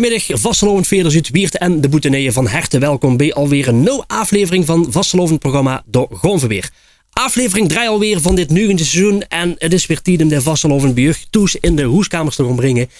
Goedemiddag, vastelovendveerders uit Wiert en de Boeteneeën van harte welkom bij alweer een nieuwe aflevering van vastelovend programma door Gonverweer. Aflevering 3 alweer van dit nieuwe seizoen en het is weer tijd om de vastelovend bij toes in de hoeskamers te gaan brengen.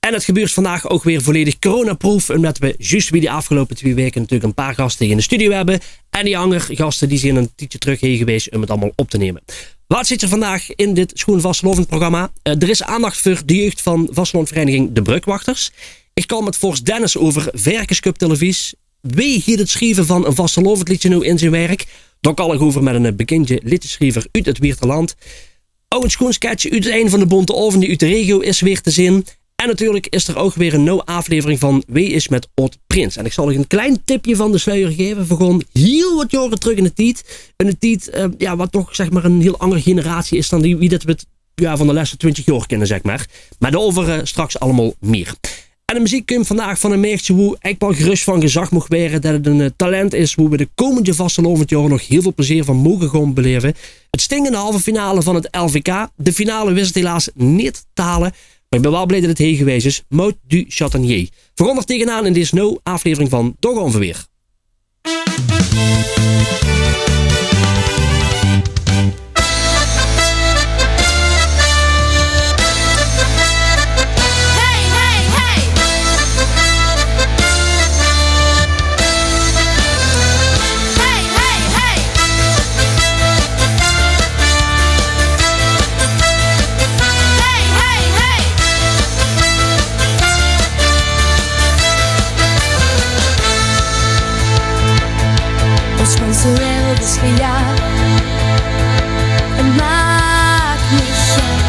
En het gebeurt vandaag ook weer volledig coronaproof, omdat we juist wie de afgelopen 2 weken natuurlijk een paar gasten in de studio hebben. En die andere gasten die zijn een tijdje terug heen geweest om het allemaal op te nemen. Wat zit er vandaag in dit schoon vastelovend programma? Er is aandacht voor de jeugd van vastelovendvereniging De Brugwachters. Ik kan met Forst Dennis over Verkenscup televisie. Wie hier het schrijven van een vastelovend liedje nou in zijn werk? Daar kan ik over met een bekende liedjeschrijver uit het Wierterland. Ook een schoon sketch uit een van de bonte oven die uit de regio is weer te zien. En natuurlijk is er ook weer een nieuwe aflevering van Wie is met Oud Prins. En ik zal nog een klein tipje van de sluier geven. We gaan heel wat jaren terug in de tijd. In de tijd wat toch zeg maar een heel andere generatie is dan wie dat we van de laatste 20 jaar kennen, zeg maar. Maar daarover straks allemaal meer. En de muziek komt vandaag van een meisje hoe ik wel gerust van gezag mocht weren dat het een talent is hoe we de komende vastelovend jaar nog heel veel plezier van mogen gaan beleven. Het sting in de halve finale van het LVK. De finale wist het helaas niet te halen. Maar ik ben wel blij dat het heen geweest is. Maud du Chatanier. Veronder tegenaan in deze nieuwe aflevering van Door Gonverweer. Onze wereld is gejaan. Het maakt niet gek.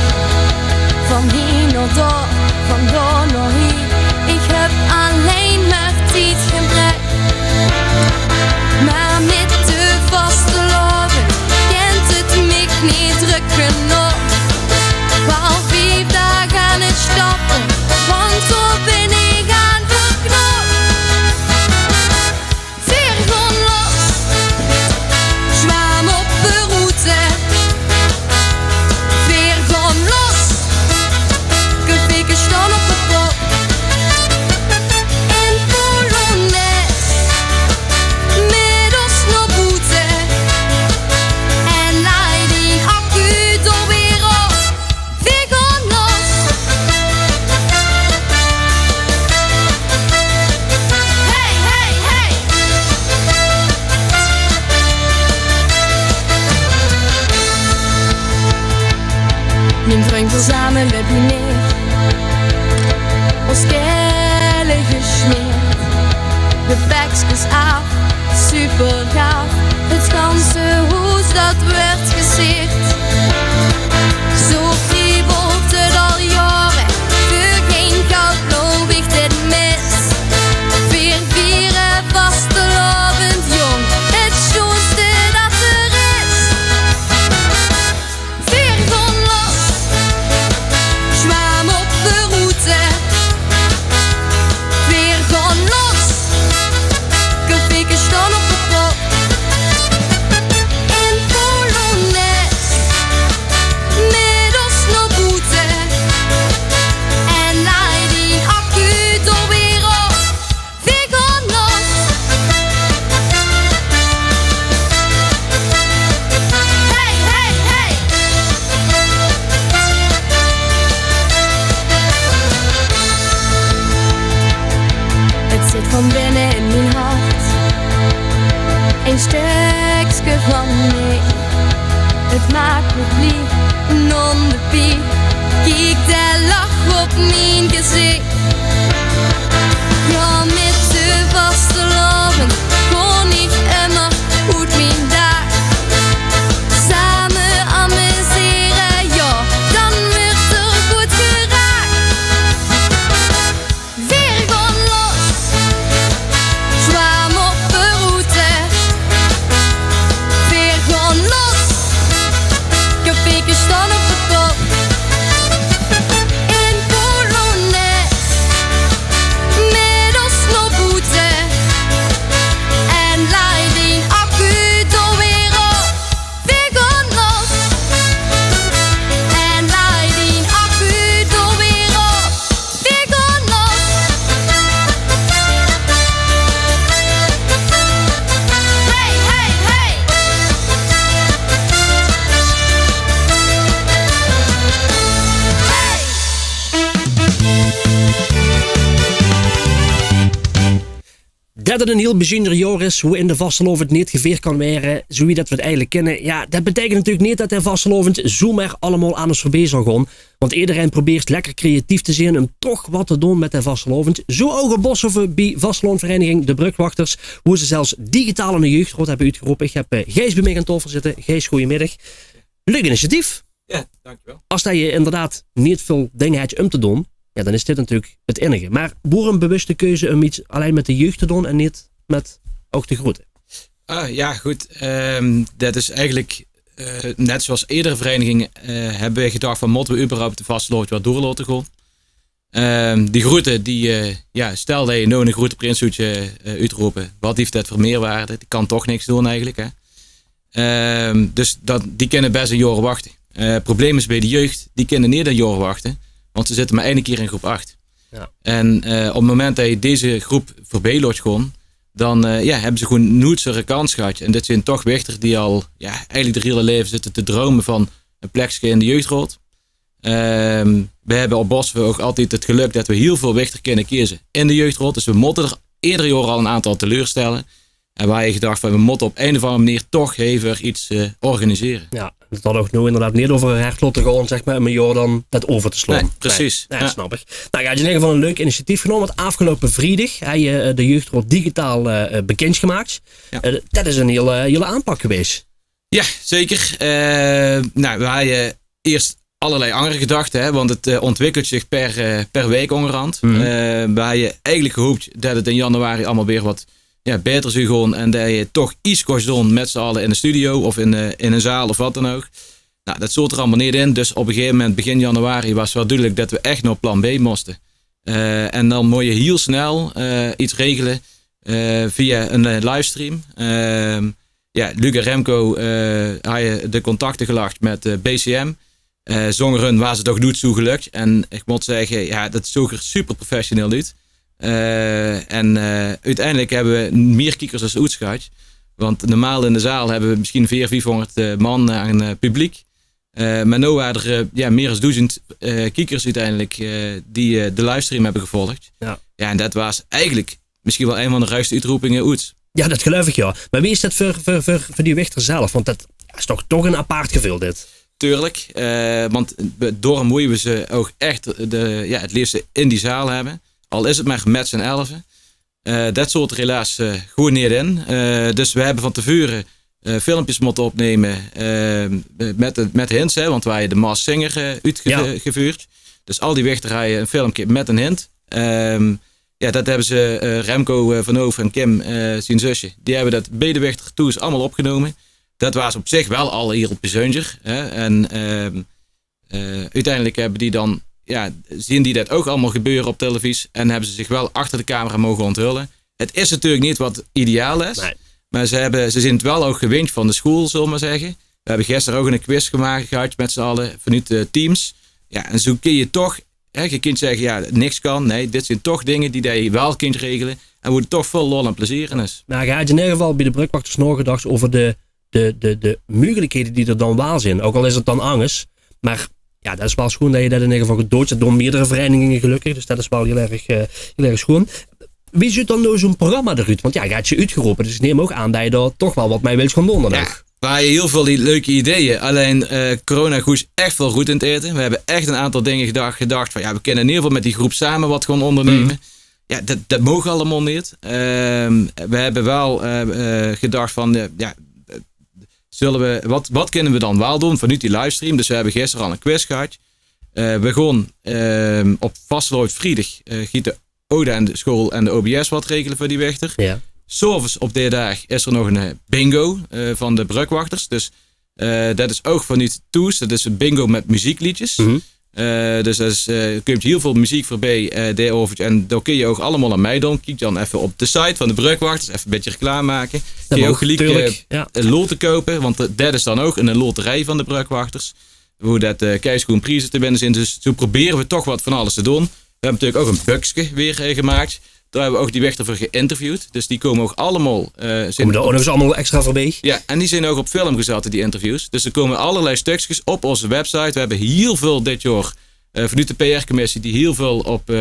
Van hier naar daar, van daar naar hier. Ik heb alleen maar tijdgebrek. Maar met de vastelovend kent het mich niet druk genoeg. Wel 5 dagen aan het stappen, want zo ben ik aan de knop. Veer gewoon los. Zwaam op de route, weer gewoon los. Gefikken staan op het pop. En Polonaise, middels nog boete. En laai die accu door weer op, weer gewoon los. Hey, hey, hey. Mijn vriend samen met me neer. Ons kellen gesmeerd. De bekjes af, super gaaf. Het ganse huis dat werd gesierd. Zo kriebelt het al jaren. Voor geen goud geloof ik dit mis. Vier vieren vastelovend jong. Het schoonste dat er is. Veer gewoon los. Zwaam op de route. Weer gewoon los. Gefikken staan op de pop. En Polonaise. Dat het een heel bijzonder jaar is, hoe in de Vastelovend niet geveerd kan worden, zoals dat we het eigenlijk kennen. Ja, dat betekent natuurlijk niet dat de Vastelovend zomaar allemaal aan ons voorbij zal gaan. Want iedereen probeert lekker creatief te zijn om toch wat te doen met de Vastelovend. Zo ook op Boshoven bij Vasteloonvereniging De Brugwachters, hoe ze zelfs digitaal in de jeugdrood hebben uitgeroepen. Ik heb Gijs bij mij aan tafel zitten. Gijs, goedemiddag. Leuk initiatief. Ja, dankjewel. Als dat je inderdaad niet veel dingen hebt om te doen, ja, dan is dit natuurlijk het enige. Maar boer een bewuste keuze om iets alleen met de jeugd te doen en niet met ook de groeten? Ja, goed. Dat is eigenlijk net zoals eerdere verenigingen hebben we gedacht van moeten we überhaupt de Vastelovend wat door laten gaan. Die groeten, stel dat je nou een groete prinsenhoedje uitroepen. Wat heeft dat voor meerwaarde? Die kan toch niks doen eigenlijk. Hè? Dus die kunnen best een jaar wachten. Het probleem is bij de jeugd, die kunnen niet een jaar wachten. Want ze zitten maar één keer in groep 8. Ja. En op het moment dat je deze groep voorbij laat gaan, dan hebben ze gewoon nooit zo'n kans gehad. En dit zijn toch wichters die al eigenlijk de hele leven zitten te dromen van een plekje in de jeugdrood. We hebben op Boshoven ook altijd het geluk dat we heel veel wichters kunnen kiezen in de jeugdrood. Dus we moeten er ieder jaar al een aantal teleurstellen. En wij hebben gedacht van we moeten op een of andere manier toch even iets organiseren. Ja, het had ook nu inderdaad niet over een hertlot te gaan, zeg maar, om een jaar dan dat over te slaan. Nee, precies. Nee, snap ik. Nou, je had in ieder geval een leuk initiatief genomen. Want afgelopen vrijdag heb je de jeugdrood digitaal bekendgemaakt. Ja. Dat is een hele aanpak geweest. Ja, zeker. We hadden eerst allerlei andere gedachten, hè, want het ontwikkelt zich per week onderhand. We hadden eigenlijk gehoopt dat het in januari allemaal weer wat beter zou gaan en dat je toch iets kon doen met z'n allen in de studio of in een zaal of wat dan ook. Nou, dat zat er allemaal niet in. Dus op een gegeven moment, begin januari, was wel duidelijk dat we echt naar plan B moesten. En dan moet je heel snel iets regelen via een livestream. Luc en Remco hadden de contacten gelegd met BCM. Zonder hun was het toch niet zo gelukt. En ik moet zeggen, dat zag er super professioneel uit. Uiteindelijk hebben we meer kijkers als ooit gehad. Want normaal in de zaal hebben we misschien 400-500 man aan publiek. Maar nu waren er meer dan 1000 kijkers uiteindelijk die de livestream hebben gevolgd. Ja, en dat was eigenlijk misschien wel een van de ruigste uitroepingen ooit. Ja, dat geloof ik, ja. Maar wie is dat voor die wichter zelf? Want dat is toch een apart gevoel dit. Tuurlijk, want door moeten we ze ook echt het liefst in die zaal hebben. Al is het maar met z'n 11. Dat soort er helaas gewoon niet in. Dus we hebben van tevoren filmpjes moeten opnemen met hints. Hè, want wij hebben de Maas Singer uitgevuurd. Dus al die wichters hebben een filmpje met een hint. Dat hebben ze Remco van Over en Kim, zijn zusje. Die hebben dat bij de wichter toes allemaal opgenomen. Dat was op zich wel al heel bijzonder. En uiteindelijk hebben die dan... zien die dat ook allemaal gebeuren op televisie en hebben ze zich wel achter de camera mogen onthullen. Het is natuurlijk niet wat ideaal is, nee. Maar ze zijn het wel ook gewend van de school, zullen we maar zeggen. We hebben gisteren ook een quiz gehad met z'n allen vanuit de teams. Ja, en zo kun je toch, je kunt zeggen, niks kan. Nee, dit zijn toch dingen die je wel kunt regelen en waar het toch veel lol en plezier in is. Nou, je had in ieder geval bij de Brugwachters nagedacht over de mogelijkheden die er dan wel zijn. Ook al is het dan angst, maar... Ja, dat is wel schoon dat je dat in ieder geval gedood zet door meerdere verenigingen gelukkig. Dus dat is wel heel erg schoon. Wie zit dan nou zo'n programma eruit? Want je hebt je uitgeroepen. Dus ik neem ook aan dat je daar toch wel wat mee wilt gaan doen dan ook. We hebben heel veel leuke ideeën. Alleen corona goes echt veel goed in het eten. We hebben echt een aantal dingen gedacht van we kunnen in ieder geval met die groep samen wat gaan ondernemen. Ja, dat mogen allemaal niet. We hebben wel gedacht van wat kunnen we dan wel doen vanuit die livestream? Dus we hebben gisteren al een quiz gehad. We gaan op Vastelovend vrijdag gieten ODA en de school en de OBS wat regelen voor die wichter. Ja. 's Avonds op die dag is er nog een bingo van de Brugwachters. Dus dat is ook vanuit Toes. Dat is een bingo met muziekliedjes. Dus er komt heel veel muziek voorbij daarover. En daar kun je ook allemaal aan meedoen. Kijk dan even op de site van de Brugwachters. Even een beetje reclame maken. Kun je ook gelijk loten kopen. Want dat is dan ook een loterij van de Brugwachters. Hoe dat keischoen prijzen te binnen zijn. Dus zo proberen we toch wat van alles te doen. We hebben natuurlijk ook een bugske weer gemaakt. Daar hebben we ook die wichter voor geïnterviewd. Dus die komen ook allemaal... komen er ook nog eens allemaal extra voorbij? Ja, en die zijn ook op film gezet, die interviews. Dus er komen allerlei stukjes op onze website. We hebben heel veel dit jaar vanuit de PR-commissie... die heel veel op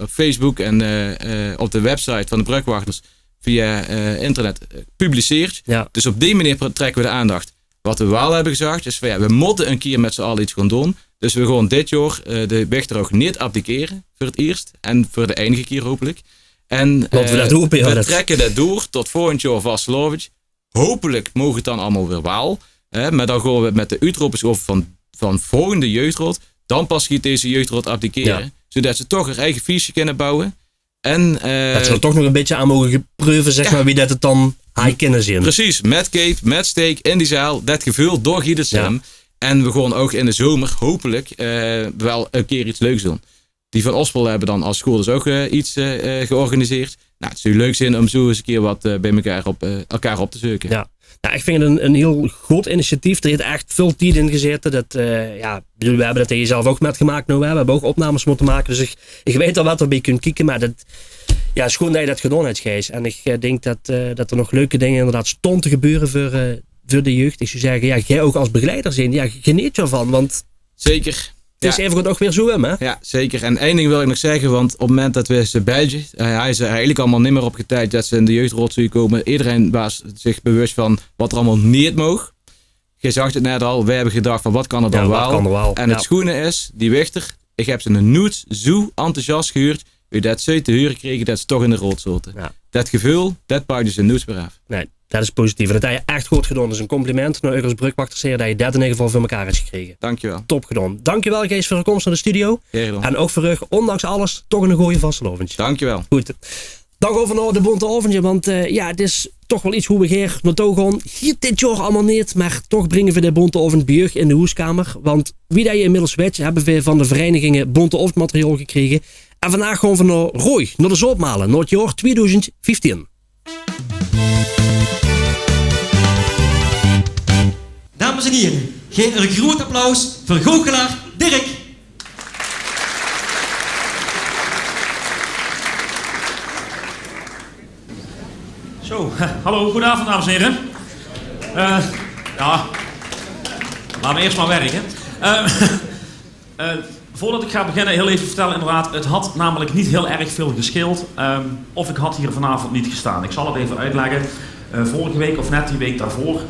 Facebook en op de website van de Brugwachters... via internet publiceert. Ja. Dus op die manier trekken we de aandacht. Wat we wel hebben gezegd is van we moeten een keer met z'n allen iets gaan doen. Dus we gewoon dit jaar de Wichterhoog niet abdiceren voor het eerst. En voor de enige keer hopelijk. En we trekken dat door tot volgend jaar Vastelovend. Hopelijk mogen het dan allemaal weer wel. Maar dan gaan we met de uitroepers over van volgende jeugdrot. Dan pas gaat deze jeugdrot abdiceren. Ja. Zodat ze toch een eigen fiche kunnen bouwen. En, dat ze er toch nog een beetje aan mogen proeven, zeg maar, wie dat het dan hij kunnen zien. Precies, met cape, met steek in die zaal. Dat gevoel door Giede Sam. En we gaan ook in de zomer hopelijk wel een keer iets leuks doen. Die van Ospel hebben dan als school dus ook iets georganiseerd. Nou, het zou leuk zijn om zo eens een keer wat bij elkaar op te zoeken. Ja. Nou, ik vind het een heel goed initiatief. Er heeft echt veel tijd in gezeten. We hebben dat tegen jezelf ook met gemaakt. Nou, we hebben ook opnames moeten maken. Dus ik weet al wat erbij kunt kijken. Maar het is gewoon dat je dat gedaan hebt, Gijs. En ik denk dat er nog leuke dingen inderdaad stonden te gebeuren voor de jeugd. Ik zou zeggen, jij ook als begeleider zijn. Geniet ervan. Want zeker. Het is even goed ook weer zo, hè? Ja, zeker. En één ding wil ik nog zeggen, want op het moment dat we ze België, hij is er eigenlijk allemaal niet meer op getijd dat ze in de jeugdrot zullen komen. Iedereen was zich bewust van wat er allemaal niet mag. Je zag het net al, wij hebben gedacht van wat kan er dan wel. En het schoenen is, die Wichter, ik heb ze een nooit zo enthousiast gehuurd, wie dat ze te huren kregen dat ze toch in de rot zaten. Ja. Dat gevoel, dat pakt dus een nooit meer af. Nee. Dat is positief. En dat heb je echt goed gedaan. Dus een compliment naar Eugels Brugwachterseer dat je dat in ieder geval voor elkaar hebt gekregen. Dankjewel. Top gedaan. Dankjewel, Kees, voor de komst naar de studio. En ook voor ondanks alles, toch een goeie vastelovendje. Dankjewel. Goed. Dan over naar de bonte oventje. Want het is toch wel iets hoe we hier naartoe gaan. Hier dit jaar allemaal niet. Maar toch brengen we de bonte ovend bij in de hoeskamer. Want wie dat je inmiddels weet, hebben we van de verenigingen bonte ovendmateriaal gekregen. En vandaag gaan we naar Roy, naar de Zoopmalen, naar het jaar 2015. Dames en heren, geef een groot applaus voor goochelaar Dirk. Zo, hallo, goedenavond dames en heren. Laten we eerst maar werken. Voordat ik ga beginnen, heel even vertellen inderdaad. Het had namelijk niet heel erg veel gescheeld. Of ik had hier vanavond niet gestaan. Ik zal het even uitleggen. Vorige week of net die week daarvoor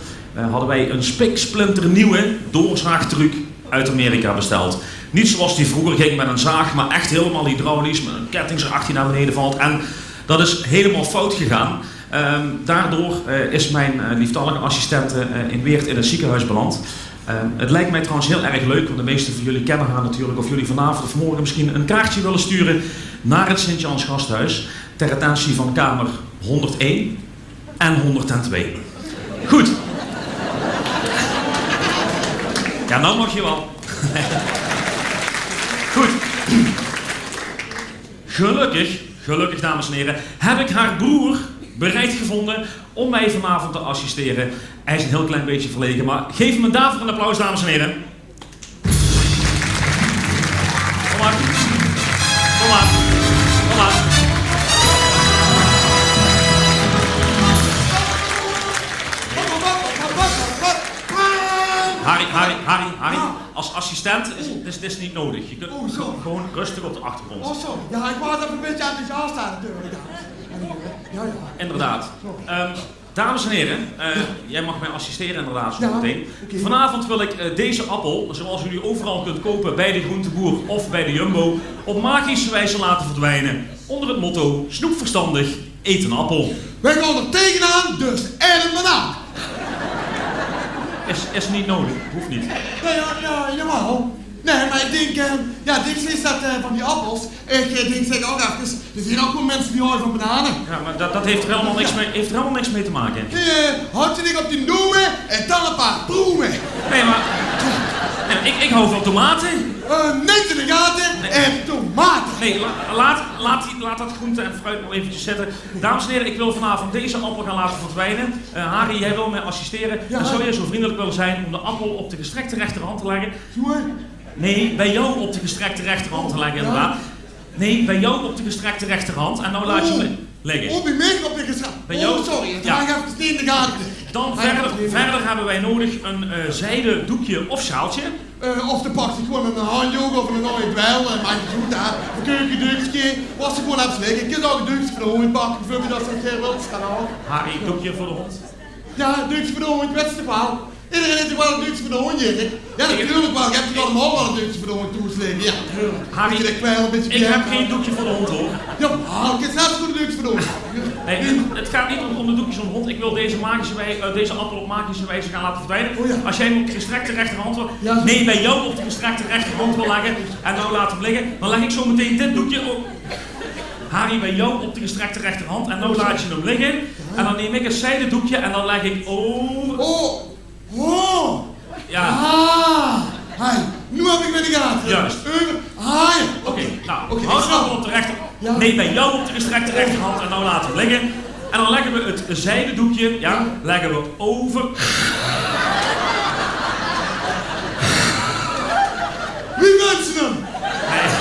hadden wij een spiksplinternieuwe doorzaagtruc uit Amerika besteld. Niet zoals die vroeger ging met een zaag, maar echt helemaal hydraulisch met een ketting erachter die naar beneden valt. En dat is helemaal fout gegaan. Daardoor is mijn lieftallige assistente in Weert in het ziekenhuis beland. Het lijkt mij trouwens heel erg leuk, want de meesten van jullie kennen haar natuurlijk. Of jullie vanavond of morgen misschien een kaartje willen sturen naar het Sint-Jans Gasthuis. Ter attentie van kamer 101 en 102. Goed. Ja, nou mag je wel. Goed. Gelukkig dames en heren, heb ik haar broer bereid gevonden om mij vanavond te assisteren. Hij is een heel klein beetje verlegen, maar geef hem daarvoor een applaus, dames en heren. Kom maar. Kom maar. Kom maar. Harry, als assistent is dit niet nodig. Je kunt gewoon rustig op de achtergrond. Oh zo, ja, ik wou even een beetje enthousiast staan natuurlijk. Ja. Inderdaad. Dames en heren, jij mag mij assisteren inderdaad zo meteen. Okay. Vanavond wil ik deze appel, zoals jullie overal kunt kopen bij de groenteboer of bij de Jumbo, op magische wijze laten verdwijnen. Onder het motto, snoep verstandig, eet een appel. Wij gaan er tegenaan, dus eet een banaan. Is niet nodig, hoeft niet. Nee, ja, jawel. Nee, maar ik denk, dit is dat van die appels. Ik denk zeker ook even, er zijn ook gewoon mensen die houden van bananen. Ja, maar dat heeft er helemaal niks mee te maken. Houd je niet op die noemen en dan een paar bloemen. Nee, maar ik hou van tomaten. Niet in de gaten en tomaten. Nee, laat dat groente en fruit nog eventjes zetten. Dames en heren, ik wil vanavond deze appel gaan laten verdwijnen. Harry, jij wil mij assisteren. Ja. Dan zou je zo vriendelijk willen zijn om de appel op de gestrekte rechterhand te leggen. Nee, bij jou op de gestrekte rechterhand te leggen inderdaad. Nee, bij jou op de gestrekte rechterhand. En nou laat je me liggen. Oh, bij mij op de gestrekte. Bij jou? Oh, sorry, het hangt even in de gaten. Dan verder hebben wij nodig een zijden doekje of sjaaltje. Of dan pakt hij gewoon een handjoog of een mooie dweil. Maakt het goed uit. Een keukendeukje. Was er gewoon aan het liggen. Je kunt ook een deukje voor de hond pakken. Voor je dat zo'n keer wilt. Kan ook. Harry, doekje voor de hond. Ja, een deukje voor de hond. Weet je wel. Iedereen heeft toch wel een deukje voor de hond, Erik? Ja, natuurlijk wel. Je hebt toch allemaal wel een deukje voor de hond toegeslagen. Ja, natuurlijk. Harry, ik heb geen doekje voor de hond hoor. Ja, ik heb zelfs voor de deukje voor de hond. Nee, het gaat niet om de doekjes van de hond. Ik wil deze appel op magische wijze gaan laten verdwijnen. Oh ja. Als jij hem op de gestrekte rechterhand wil, Ja, zo. nee, bij jou op de gestrekte rechterhand wil leggen en nou laat hem liggen, dan leg ik zo meteen dit doekje op. Harry, bij jou op de gestrekte rechterhand en nou laat je hem liggen. En dan neem ik een zijden doekje en dan leg ik over. Oh! Ja. Hey, nu heb ik weer de gaten. Juist. Oké, nou, houd hem op de rechter. Ja. Nee, bij jou op de gestrekte rechterhand en nou laten we hem liggen. En dan leggen we het zijden doekje, leggen we over. Wie wensen hem? Nee.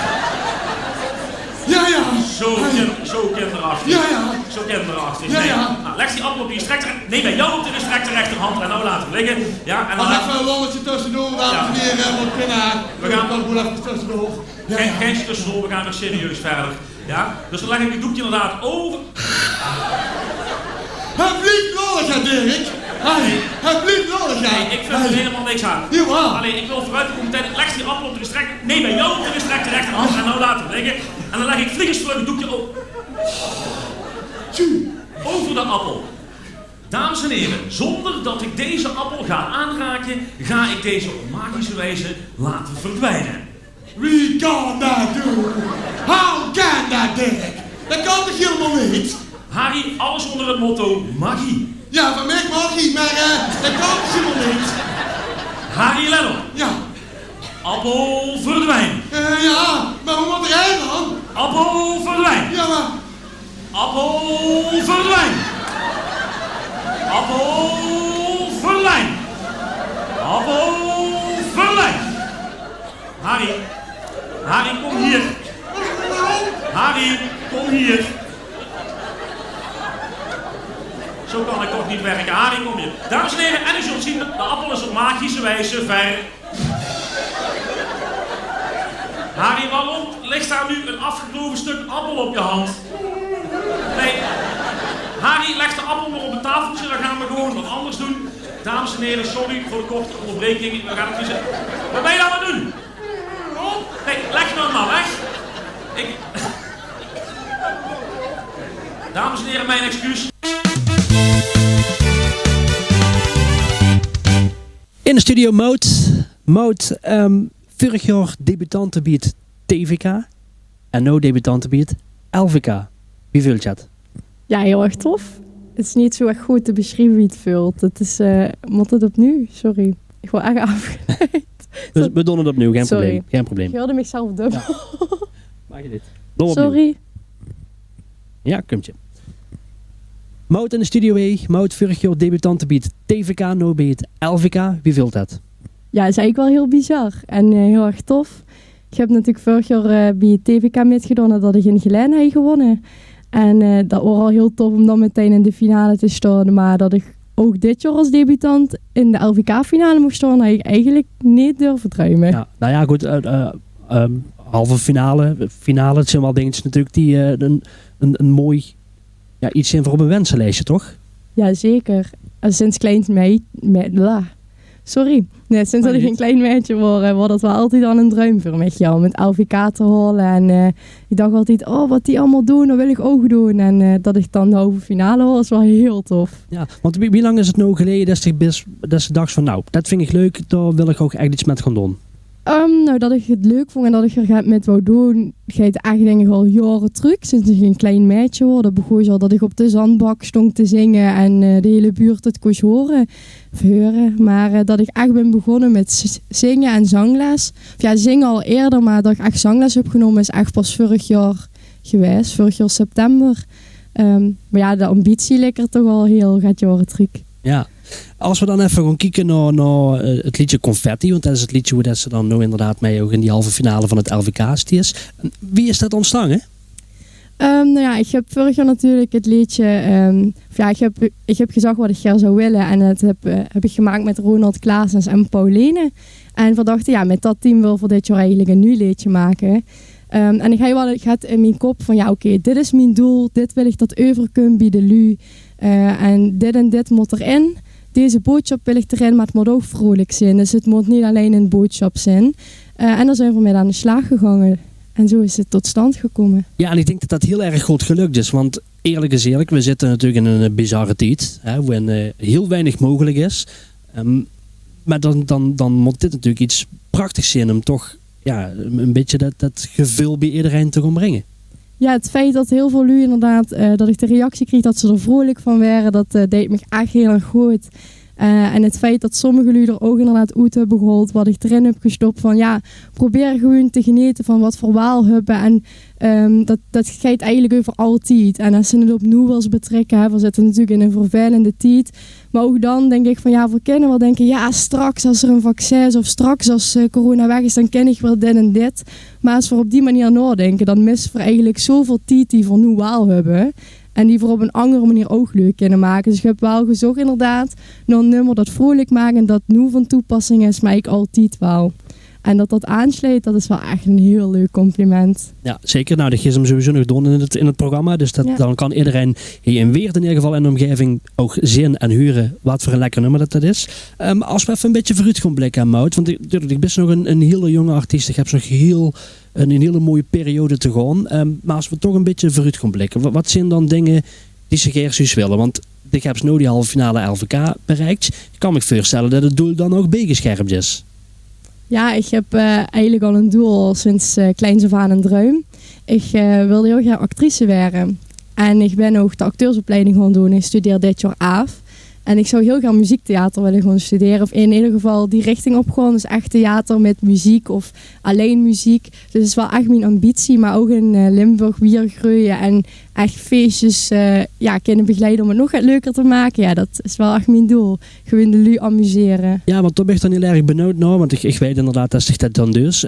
Ja. Zo kinderachtig. Ja. Zo kinderachtig. Ja. Nee. Nou, leg die appel op je gestrekte nee, bij jou op de gestrekte rechterhand en nou laten we liggen. Ja, en dan even een lolletje tussendoor, dames en heren, want we gaan gewoon even tussendoor. Geen tussendoor, we gaan weer serieus verder. Ja, dus dan leg ik het doekje inderdaad over. Het blijft lolligheid, Dirk. Het blijft lolligheid. Nee, ik vind er helemaal niks aan. Jawel. Alleen, ik wil vooruit komen meteen, leg die appel op de gestrekte nee, bij jou op de gestrekte rechterhand en nou laten we liggen. En dan leg ik vliegensvlug het doekje op. Over de appel. Dames en heren, zonder dat ik deze appel ga aanraken, ga ik deze op magische wijze laten verdwijnen. Wie kan dat doen? How can that, Dirk? Dat kan toch helemaal niet? Harry, alles onder het motto magie. Ja, van mij magie, maar dat kan toch helemaal niet? Harry, let op. Ja. Appel verdwijn. Ja, maar hoe moet hij dan? Appel verdwijn. Ja, maar... Appel verdwijn. Appel verdwijn. Appel verdwijn. Harry, kom hier. Harry, kom hier. Zo kan ik toch niet werken. Harry, kom hier. Dames en heren, en u zult zien, de appel is op magische wijze ver. Harry, waarom ligt daar nu een afgekloven stuk appel op je hand? Nee. Harry, leg de appel maar op het tafeltje, dan gaan we gewoon wat anders doen. Dames en heren, sorry voor de korte onderbreking. We gaan het kiezen. Wat ben je nou aan het doen? Nee, leg nou maar weg. Dames en heren, mijn excuus. In de studio Mout, vorig jaar debutantenbied TVK en nu debutantenbied LVK. Wie vult je het? Ja, heel erg tof. Het is niet zo echt goed te beschrijven wie het vult. Het is, moet het opnieuw? Sorry. Ik word echt afgeleid. Dus we doen het opnieuw, geen Sorry. probleem. Geen probleem. Ik wilde mezelf dubbel. Ja. Maak je dit? Doe opnieuw. Sorry. Ja, komt je. Mout in de studio weer. Mout, vorig jaar debutantenbied TVK, nu bij het LVK. Wie vult dat? Ja, is eigenlijk wel heel bizar. En heel erg tof. Ik heb natuurlijk vorig jaar bij het TVK meegedaan dat ik in Geleen heb gewonnen. En dat was al heel tof om dan meteen in de finale te staan. Maar dat ik ook dit jaar als debutant in de LVK-finale moest staan, had ik eigenlijk niet durven dromen. Ja, nou ja, goed. Halve finale. Het zijn wel dingetjes natuurlijk die een mooi iets zijn voor op een wensenlijstje, toch? Ja, zeker. Sinds klein sinds dat ik een klein meisje word, was dat wel altijd al een droom voor mij, om het LVK te halen. En ik dacht altijd, wat die allemaal doen, dat wil ik ook doen. En dat ik dan de halve finale was wel heel tof. Ja, want wie lang is het nou geleden dat je dacht van, nou, dat vind ik leuk, daar wil ik ook echt iets met gaan doen? Nou, dat ik het leuk vond en dat ik er met wou doen, gaat eigenlijk denk ik al jaren terug. Sinds ik een klein meisje was, dat begon al dat ik op de zandbak stond te zingen en de hele buurt het kon horen. Maar dat ik echt ben begonnen met zingen en zangles. Ja, zingen al eerder, maar dat ik echt zangles heb genomen is echt pas vorig jaar geweest. Vorig jaar september. Maar ja, de ambitie ligt er toch al heel gaat jaren terug. Ja. Als we dan even gaan kijken naar het liedje Confetti, want dat is het liedje hoe dat ze dan nu inderdaad mee ook in die halve finale van het LVK is. Wie is dat ontstaan, hè? Nou ja, ik heb vorig jaar natuurlijk het liedje... ik heb gezegd wat ik graag zou willen. En het heb ik gemaakt met Ronald Klaasens en Pauline. En we dachten, ja, met dat team wil voor dit jaar eigenlijk een nieuw liedje maken. En ik had in mijn kop van, ja, oké, dit is mijn doel. Dit wil ik dat over kunnen bieden, lu. En dit moet erin. Deze boodschap wil ik erin, maar het moet ook vrolijk zijn. Dus het moet niet alleen een boodschap zijn. En dan zijn we mee aan de slag gegaan. En zo is het tot stand gekomen. Ja, en ik denk dat dat heel erg goed gelukt is. Want eerlijk is eerlijk, we zitten natuurlijk in een bizarre tijd. Waarin heel weinig mogelijk is. Maar dan moet dit natuurlijk iets prachtigs zijn om toch een beetje dat gevoel bij iedereen te gaan brengen. Ja, het feit dat heel veel lui inderdaad, dat ik de reactie kreeg dat ze er vrolijk van waren, dat deed me echt heel erg goed. En het feit dat sommige lui er ook inderdaad uit hebben gehaald, wat ik erin heb gestopt van ja, probeer gewoon te genieten van wat voor waal hebben. En dat gaat eigenlijk over altijd. En als ze het opnieuw wil betrekken, we zitten natuurlijk in een vervelende tijd. Maar ook dan denk ik van ja, voor kinderen wel denken, ja, straks als er een vaccin is of straks als corona weg is, dan ken ik wel dit en dit. Maar als we op die manier nadenken, dan missen we eigenlijk zoveel tijd die we nu waal hebben. En die voor op een andere manier ook leuk kunnen maken. Dus ik heb wel gezocht inderdaad naar een nummer dat vrolijk maakt en dat nu van toepassing is, maar ik altijd wel. En dat aansluit, dat is wel echt een heel leuk compliment. Ja, zeker. Nou, dat geeft hem sowieso nog doen in het programma. Dus dan kan iedereen hier in Weert in ieder geval in de omgeving ook zien en huren wat voor een lekker nummer dat is. Als we even een beetje vooruit gaan blikken aan Maud. Want ik ben nog een hele jonge artiest. Ik heb nog een hele mooie periode te gaan. Maar als we toch een beetje vooruit gaan blikken. Wat zijn dan dingen die ze graag willen? Want ik heb nu die halve finale LVK bereikt. Ik kan me voorstellen dat het doel dan ook bijgescherpt is. Ja, ik heb eigenlijk al een doel sinds kleins af aan een droom. Ik wilde heel graag actrice worden. En ik ben ook de acteursopleiding gaan doen. Ik studeer dit jaar af. En ik zou heel graag muziektheater willen gaan studeren. Of in ieder geval die richting opgaan. Dus echt theater met muziek of alleen muziek. Dus het is wel echt mijn ambitie. Maar ook in Limburg weer groeien. En echt feestjes kunnen begeleiden om het nog wat leuker te maken. Ja, dat is wel echt mijn doel. Gewoon de lui amuseren. Ja, want daar ben ik dan heel erg benieuwd naar. Want ik weet inderdaad dat zich dat dan dus.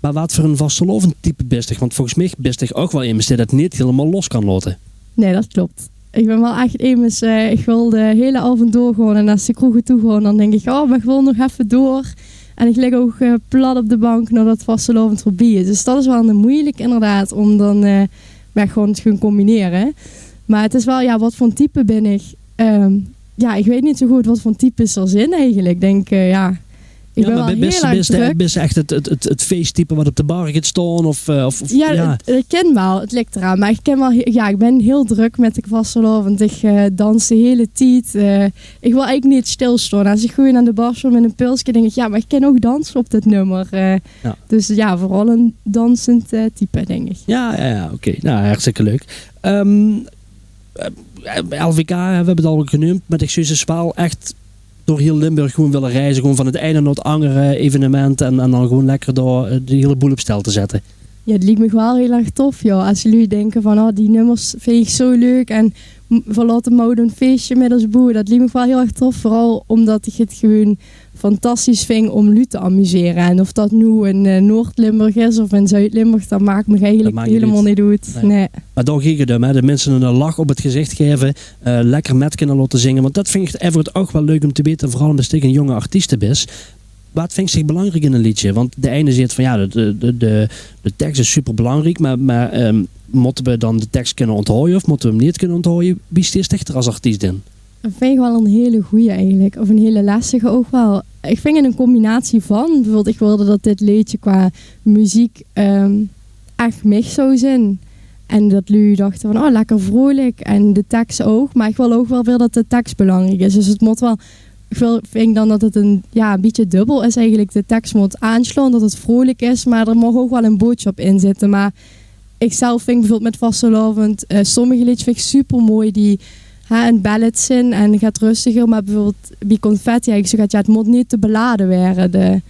Maar wat voor een vastelovend type best ik? Want volgens mij best ik ook wel iemand die dat niet helemaal los kan laten. Nee, dat klopt. Ik ben wel echt immers, ik wil de hele avond doorgaan en als de kroegen toe gaan, dan denk ik, maar ik wil nog even door. En ik lig ook plat op de bank nadat het vastelovend voorbij is. Dus dat is wel moeilijk inderdaad, om dan gewoon te gaan combineren. Maar het is wel, wat voor type ben ik? Ik weet niet zo goed wat voor type is er zin eigenlijk. Ik denk, ik ben wel heel erg druk. Ben je echt het feesttype wat op de bar gaat staan? Ik ken wel. Het ligt eraan. Maar ik ben heel druk met de vastelovend. Ik dans de hele tijd. Ik wil eigenlijk niet stilstaan. Als ik gewoon aan de bar sta met een pilsje, denk ik, maar ik kan ook dansen op dit nummer. Dus vooral een dansend type, denk ik. Ja, oké. Nou, hartstikke leuk. LVK, we hebben het al genoemd, maar ik zie ze wel echt door heel Limburg gewoon willen reizen. Gewoon van het ene naar het andere evenement. En dan gewoon lekker door de hele boel op stel te zetten. Ja, het lijkt me wel heel erg tof, joh. Als jullie denken van, die nummers vind ik zo leuk. En we laten Maud een feestje met ons boer. Dat lijkt me wel heel erg tof. Vooral omdat ik het gewoon fantastisch vind om jullie te amuseren. En of dat nu in Noord-Limburg is of in Zuid-Limburg, dat maakt me eigenlijk helemaal niet uit. Nee. Maar dan ging het hem, de mensen een lach op het gezicht geven. Lekker met kunnen laten zingen. Want dat vind ik Everett ook wel leuk om te weten. Vooral omdat ik een jonge artiest ben. Wat vind je belangrijk in een liedje? Want de ene zegt van de tekst is super belangrijk. Maar moeten we dan de tekst kunnen onthouden of moeten we hem niet kunnen onthouden? Wie steekt echt er als artiest in? Dat vind ik wel een hele goeie eigenlijk. Of een hele lastige ook wel. Ik vind het een combinatie van. Bijvoorbeeld, ik wilde dat dit liedje qua muziek echt mich zou zijn. En dat jullie dachten van, lekker vrolijk. En de tekst ook. Maar ik wil ook wel weer dat de tekst belangrijk is. Dus het moet wel... Ik vind dan dat het een beetje dubbel is eigenlijk. De tekst moet aanslaan, dat het vrolijk is. Maar er mag ook wel een boodschap in zitten. Maar ik zelf vind bijvoorbeeld met vastelovend... sommige liedjes vind ik super mooi die... een ballad zijn en gaat rustiger, maar bijvoorbeeld bij Confetti het moet niet te beladen worden.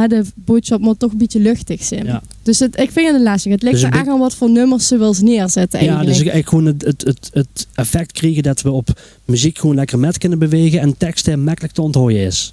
De boodschap moet toch een beetje luchtig zijn. Ja. Dus ik vind het lastig. Het ligt dus er echt aan wat voor nummers ze wil neerzetten eigenlijk. Ja, dus eigenlijk gewoon het effect krijgen dat we op muziek gewoon lekker met kunnen bewegen en teksten makkelijk te onthouden is.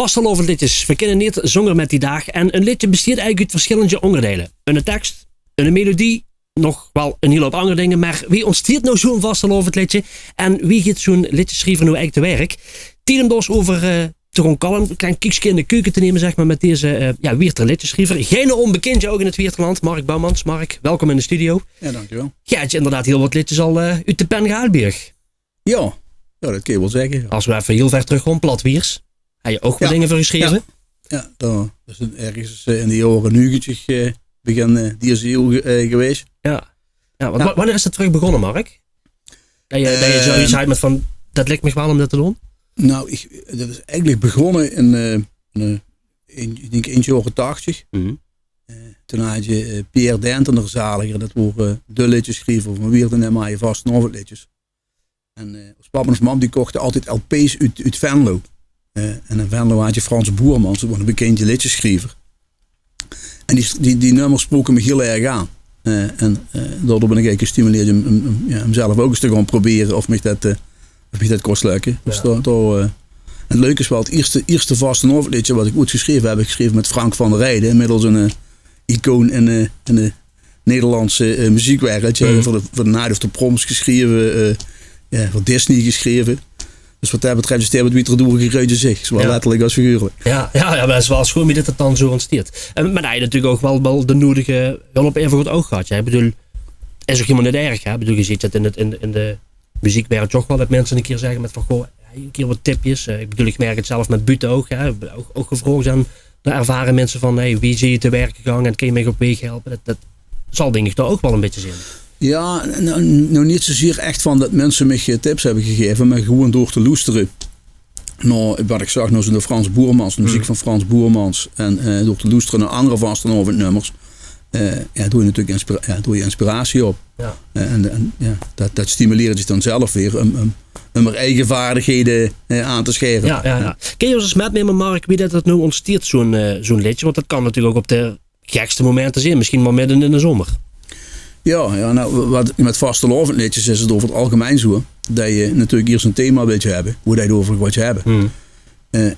vastelovend liedjes. We kennen niet zonger met die dag. En een liedje bestaat eigenlijk uit verschillende onderdelen. Een tekst, een melodie, nog wel een hele hoop andere dingen. Maar wie ontsteert nou zo'n vastelovend liedje? En wie gaat zo'n liedje schrijven nou eigenlijk te werk? Tien dus over te gewoon kalm, een klein kiekje in de keuken te nemen, zeg maar, met deze Wierter liedjeschrijver. Geen onbekendje ook in het Wierterland. Mark Bouwmans. Mark, welkom in de studio. Ja, dankjewel. Ja, het is inderdaad heel wat liedjes al uit de pen gehaald, Birg. Ja, dat kun je wel zeggen. Als we even heel ver terug gaan, Platwiers. Heb je ook wat dingen voor geschreven? Ja, dat is ergens in de jaren 90 begin die eeuw geweest. Ja. Wanneer is het terug begonnen, Mark? Dat je zoiets uit met van, dat lijkt me wel om dat te doen? Nou, dat is eigenlijk begonnen ik denk in de jaren 80. Mm-hmm. Toen had je Pierre Dentener Zaliger, dat waren de liedjeschrijver van Wierden en Maaien vastelovend liedjes. En ons papa en ons mam die kochten altijd LP's uit Venlo. En in Venlo had je Frans Boermans, dat was een bekende liedjeschrijver. En die nummers spoken me heel erg aan. Daardoor ben ik eigenlijk gestimuleerd om hem zelf ook eens te gaan proberen of mij dat kost lukken. Ja. Dus en het leuke is wel, het eerste vastelovend liedje wat ik ooit geschreven heb, ik geschreven met Frank van der Rijden, inmiddels een icoon in de Nederlandse muziekwereld. Voor de Night of the Proms geschreven, voor Disney geschreven. Dus wat dat betreft is het wat Wieter door geruid zich, zowel letterlijk als figuurlijk. Ja, maar het is wel schoon dat het dan zo ontsteert. Maar hij natuurlijk ook wel de nodige hulp even goed oog gehad. Ik bedoel, is ook helemaal niet erg. Hè? Ik bedoel, je ziet het in de muziekwereld toch wel dat mensen een keer zeggen met van goh, een keer wat tipjes. Ik bedoel, ik merk het zelf met Bute ook. Hè? Ook gevraagd aan de ervaren mensen van wie zie je te werken gaan en kan je mij op weg helpen. Dat zal denk ik toch ook wel een beetje zijn. Ja, nou niet zozeer echt van dat mensen me tips hebben gegeven, maar gewoon door te loesteren. Nou, wat ik zag, nou de Frans Boermans, de muziek van Frans Boermans. En door te loesteren naar andere vastelovend nummers. Doe je natuurlijk inspiratie op. Ja. Dat stimuleert je dan zelf weer om er eigen vaardigheden aan te scheren. Ja. Kun je ons eens metnemen, Mark, wie dat nou ontsteert, zo'n liedje? Want dat kan natuurlijk ook op de gekste momenten zijn. Misschien wel midden in de zomer. Ja, nou, wat met vastelovend liedjes is het over het algemeen zo. Dat je natuurlijk eerst een thema weet je hebben. Hoe dat je over wat je hebben.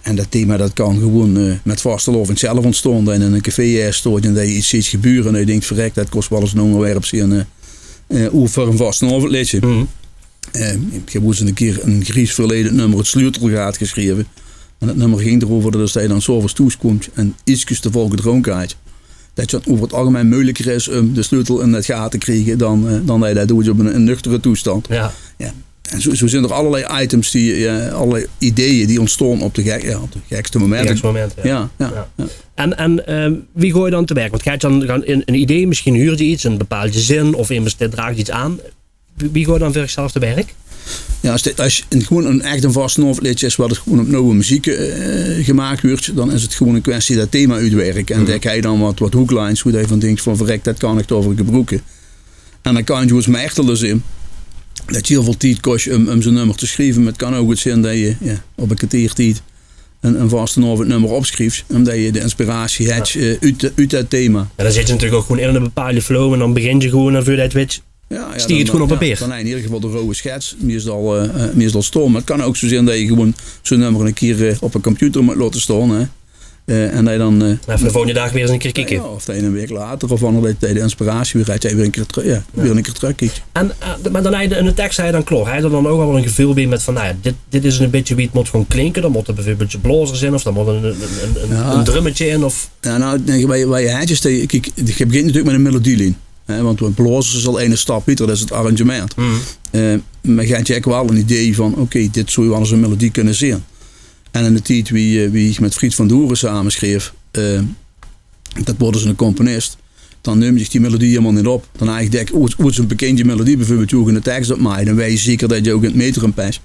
En dat thema dat kan gewoon met vastelovend zelf ontstaan. Dat je in een café stoort en dat je iets ziet gebeuren. En dat je denkt, verrek, dat kost wel eens een onderwerp zien. Voor een vastelovend liedje. Ik heb eens een keer een Gries verleden nummer, het Sleutelgaat, geschreven. En dat nummer ging erover dat je dan s'avonds thuis komt en ietsjes te vol gedronken had. Dat het over het algemeen moeilijker is om de sleutel in het gat te krijgen dan dat je dat doet op een nuchtere toestand. Ja. En zo zijn er allerlei items, allerlei ideeën die ontstaan op de gekste momenten. Ja. En wie gooi je dan te werk? Want ga je dan een idee, misschien huur je iets, een bepaalde zin of iemand draagt iets aan. Wie gooi je dan voor zichzelf te werk? Ja, als je gewoon een echt een vastelovend liedje is wat het gewoon op nieuwe muziek gemaakt wordt, dan is het gewoon een kwestie dat thema uitwerken. En dan ga je dan wat hooklines, hoe je van denkt van verrek, dat kan ik toch over gebruiken. En dan kan je dus mechtelen zien dat je heel veel tijd kost om zo'n nummer te schrijven. Maar het kan ook goed zijn dat je op een kwartiertijd een vastelovend nummer opschrijft, omdat je de inspiratie hebt uit dat thema. En dan zit je natuurlijk ook gewoon in een bepaalde flow en dan begin je gewoon en voor dat weet stier je het gewoon op papier. Dan heb je in ieder geval de rode schets, meestal stom. Maar het kan ook zo zijn dat je gewoon zo'n nummer een keer op een computer moet laten staan. En dat je dan... Even de volgende dag weer eens een keer kijken. Ja, of dat je een week later of andere dat je de inspiratie weer rijdt, weer een keer terug kijkt. Maar dan in de tekst hij dan klaar. Hij er dan ook wel een gevoel bij met van, dit is een beetje wie het moet gewoon klinken. Dan moet er bijvoorbeeld een blazers in of dan moet een drummetje in. Of... Ja, nou, waar je headjes, ik begin natuurlijk met een melodielijn. Want een blazers is al één stap beter, dat is het arrangement. Maar je hebt wel een idee van, oké, dit zou je wel eens een melodie kunnen zien. En in de tijd wie ik met Fried van Doeren samenschreef, dat wordt dus een componist, dan neem je die melodie helemaal niet op. Dan eigenlijk denk ik, hoe is een bekende melodie bijvoorbeeld, je ook in de tekst op mij, dan weet je zeker dat je ook in het metrum past.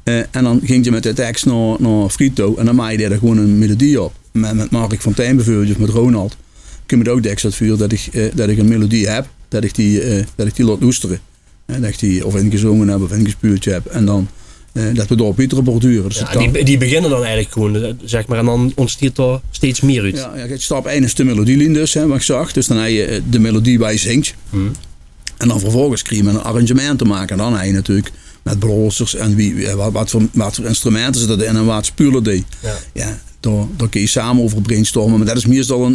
En dan ging je met de tekst naar Fried toe en dan maak je er gewoon een melodie op. Met Mark van Tijn bijvoorbeeld, of met Ronald, kun je het ook dekst vuur dat ik een melodie heb, dat ik die laat loesteren. Dat ik die of ingezongen heb of ingespuurd heb en dan dat we door op iedere borduren. Dus die beginnen dan eigenlijk gewoon, zeg maar, en dan ontstaat er steeds meer uit. Ja, stap 1 is de melodielijn dus, wat ik zag. Dus dan heb je de melodie waar je zingt. En dan vervolgens krijg je een arrangement te maken. En dan heb je natuurlijk met blazers en wat voor instrumenten zitten erin en wat spullen die. Ja, daar kun je samen over brainstormen. Maar dat is meestal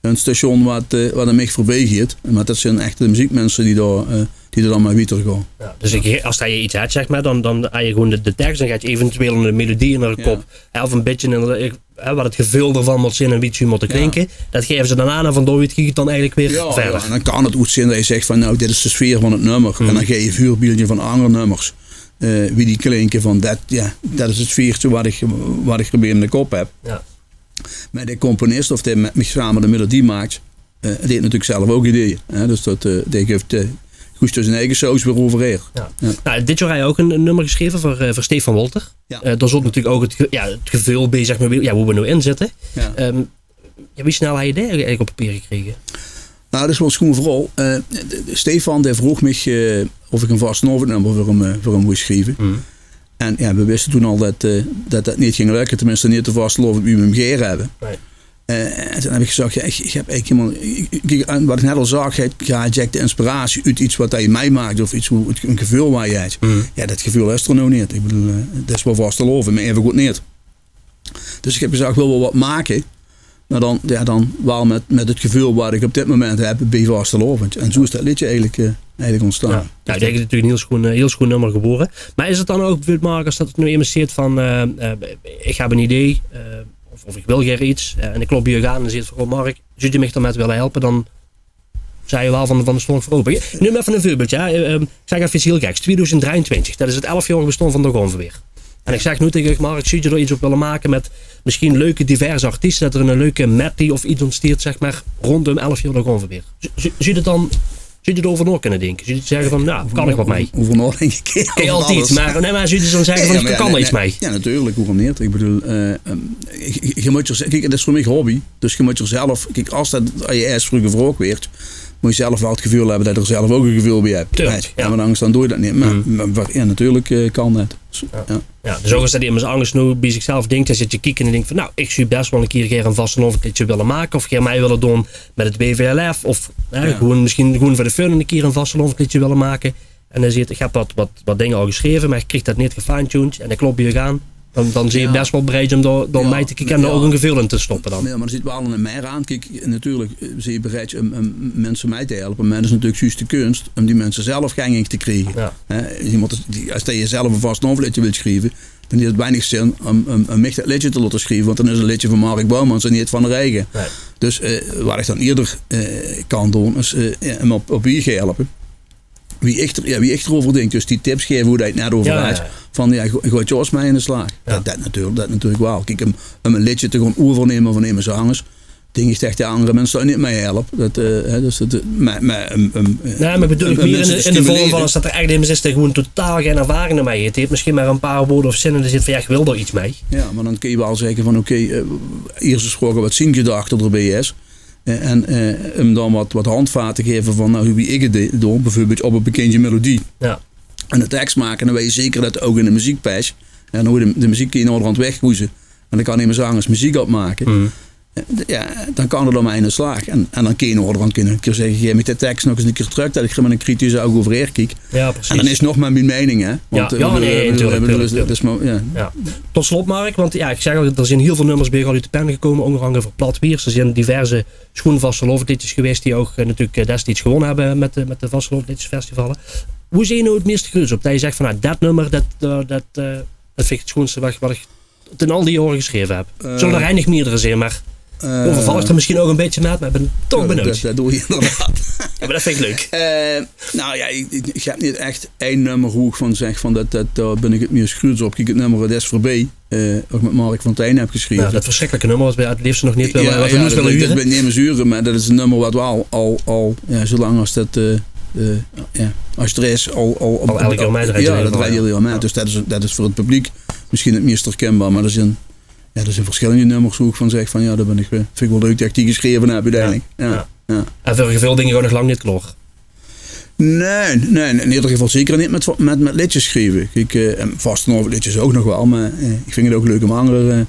een station wat een mij voorbij gaat. Maar dat zijn echt de muziekmensen die er dan maar weten gaan. Ja, dus als je iets hebt, zeg maar, dan heb je gewoon de tekst. Dan gaat je eventueel een melodie in de kop. Of een beetje wat het gevul ervan moet zijn en wie het moet klinken. Ja. Dat geven ze dan aan en van door het dan eigenlijk weer verder. Ja, en dan kan het goed zijn dat je zegt van nou, dit is de sfeer van het nummer. En dan geef je een vuurbeeldje van andere nummers. Wie die klinken van dat is het sfeertje wat ik erbij in de kop heb. Ja. Maar de componist of die met me samen de melodie maakt, die heeft natuurlijk zelf ook ideeën. Dus die geeft goed zijn eigen saus weer overheer. Ja. Ja. Nou, dit jaar heb je ook een nummer geschreven voor Stefan Wolter. Ja. Daar zit natuurlijk ook het gevul bij, zeg maar, hoe we nu in zitten. Ja. Wie snel heb je daar eigenlijk op papier gekregen? Nou, dat is wel schoon vooral. Stefan die vroeg me of ik een vast nummer voor hem moest schrijven. Mm. En ja, we wisten toen al dat niet ging lukken, tenminste niet te vastlopen wie we hem gegeven hebben. Nee. En toen heb ik gezegd, ik heb eigenlijk helemaal, wat ik net al zag, ga je de inspiratie uit iets wat hij mij maakt of iets, een gevoel waar je hebt. Mm. Ja, dat gevoel is er nou niet. Ik bedoel, dat is wel vast te loven, maar even goed niet. Dus ik heb gezegd, ik wil wel wat maken. Maar dan wel met het gevoel wat ik op dit moment heb bij vastelovend. En zo is dat liedje eigenlijk ontstaan. Ja. Nou, ik denk dat het natuurlijk een heel schoon nummer geboren. Maar is het dan ook, Mark, als dat het nu eenmaal zit van ik heb een idee of ik wil graag iets en ik klop hier aan en zit van Mark, zou je mij dan met willen helpen, dan zei je wel van de stong voor open. Nu even een voorbeeldje. Ik zeg even iets heel geks. 2023, dat is het 11-jarig bestaan van de Gonverweer. En ik zeg nu tegen Mark, zou je er iets op willen maken met misschien leuke diverse artiesten, dat er een leuke medley of iets ontsteert, zeg maar, rondom 11 jaar de Gonverweer. Zou je het dan, zou je erover nog kunnen denken? Zou je zeggen van, nou, kan ik wat mee? Hoeveel nog denk ik? Kun je altijd, maar zou je dan zeggen van, ik kan er iets mee? Ja, natuurlijk, waarom niet? Ik bedoel, je moet kijk, dat is voor mij hobby, dus je moet jezelf, kijk, als je eerst vroeger vroeg werd, moet je zelf wel het gevoel hebben dat je er zelf ook een gevoel bij hebt. Tuurlijk, ja. Maar dan doe je dat niet. Maar ja, natuurlijk kan dat. Ja, dus ook als dat iemand angst nu bij zichzelf denkt, dan zit je kijken en denkt van nou, ik zou best wel een keer een vastelovendliedje willen maken of mij willen doen met het BVLF of gewoon voor de fun een keer een vastelovendliedje willen maken. En dan zit ik heb wat dingen al geschreven, maar ik kreeg dat niet gefine-tuned en dan klopt je aan. Dan zie je best wel bereid om door mij te kijken en er ook een gevoel in te stoppen dan. Ja, maar er zit wel een meer aan. Kijk, natuurlijk zie je bereid om mensen mij te helpen. Maar het is natuurlijk juist de kunst om die mensen zelf ganging te krijgen. Ja. Als je zelf een vast liedje wilt schrijven, dan heeft het weinig zin om mij dat liedje te laten schrijven. Want dan is het een liedje van Mark Bouwmans en niet van de Regen. Nee. Dus wat ik dan eerder kan doen, is hem op wie helpen. Wie echt erover denkt, dus die tips geven hoe dat je het net over had. Van gooit Jos mij in de slag. Ja. Dat natuurlijk wel. Kijk, om een liedje te gaan overnemen van een zangers, denk ik echt de andere mensen daar niet mee helpen. Maar bedoel ik meer in de vorm van als dat er echt iemand is die gewoon totaal geen ervaring mee heeft. heeft misschien maar een paar woorden of zinnen en zit van ik wil er iets mee. Ja, maar dan kun je wel zeggen van eerst gesproken wat zijn gedachten erbij is. En hem dan wat handvaten geven van hoe ik het doe, bijvoorbeeld op een bekende melodie. Ja. En de tekst maken, dan weet je zeker dat ook in de muziek past. En dan hoe de muziek in de onderhand wegwoezen. En dan kan iemand zangers muziek opmaken. Mm. Ja, dan kan er dan mee in de slag. En dan kun je in onderhand een keer zeggen, geef me de tekst nog eens een keer terug, dat ik er met een kritische oog overheen kijk. Ja, precies. En dan is het nog maar mijn mening, hè. Want, natuurlijk. Tot slot, Mark, want ik zeg al, er zijn heel veel nummers bij uit de pen gekomen, onder andere voor Platwiers. Er zijn diverse schoenvastelovendliedjes geweest die ook natuurlijk destijds gewonnen hebben met de vastelovendliedjesfestivalen. Hoe zie je nou het meeste groots op? Dat je zegt van dat nummer, dat vind ik het schoonste wat ik ten al die jaren geschreven heb. Zullen er eigenlijk meerdere zijn, maar overval ik er misschien ook een beetje met, maar ik ben toch benieuwd. Dat doe je inderdaad. Ja, maar dat vind ik leuk. Ik heb niet echt één nummer hoe ik van zeg van daar ben ik het meest groots op. Kijk, het nummer Des Voorbij, ook met Mark Fontijn heb geschreven. Ja, dat verschrikkelijke nummer wat we het liefst nog niet willen huren. Dat ben niet meer zuren, maar dat is een nummer wat we al zolang als dat als er is al elke keer mee. Ja, dat rijdt heel mee. Dus dat is voor het publiek misschien het meest herkenbaar, maar er zijn verschillende nummers hoe ik van zeg van daar vind ik wel leuk dat ik die geschreven heb uiteindelijk. Ja. En veel dingen gewoon nog lang niet klaar. Nee, in ieder geval zeker niet met liedjes schrijven. Vast nog liedjes ook nog wel, maar ik vind het ook leuk om andere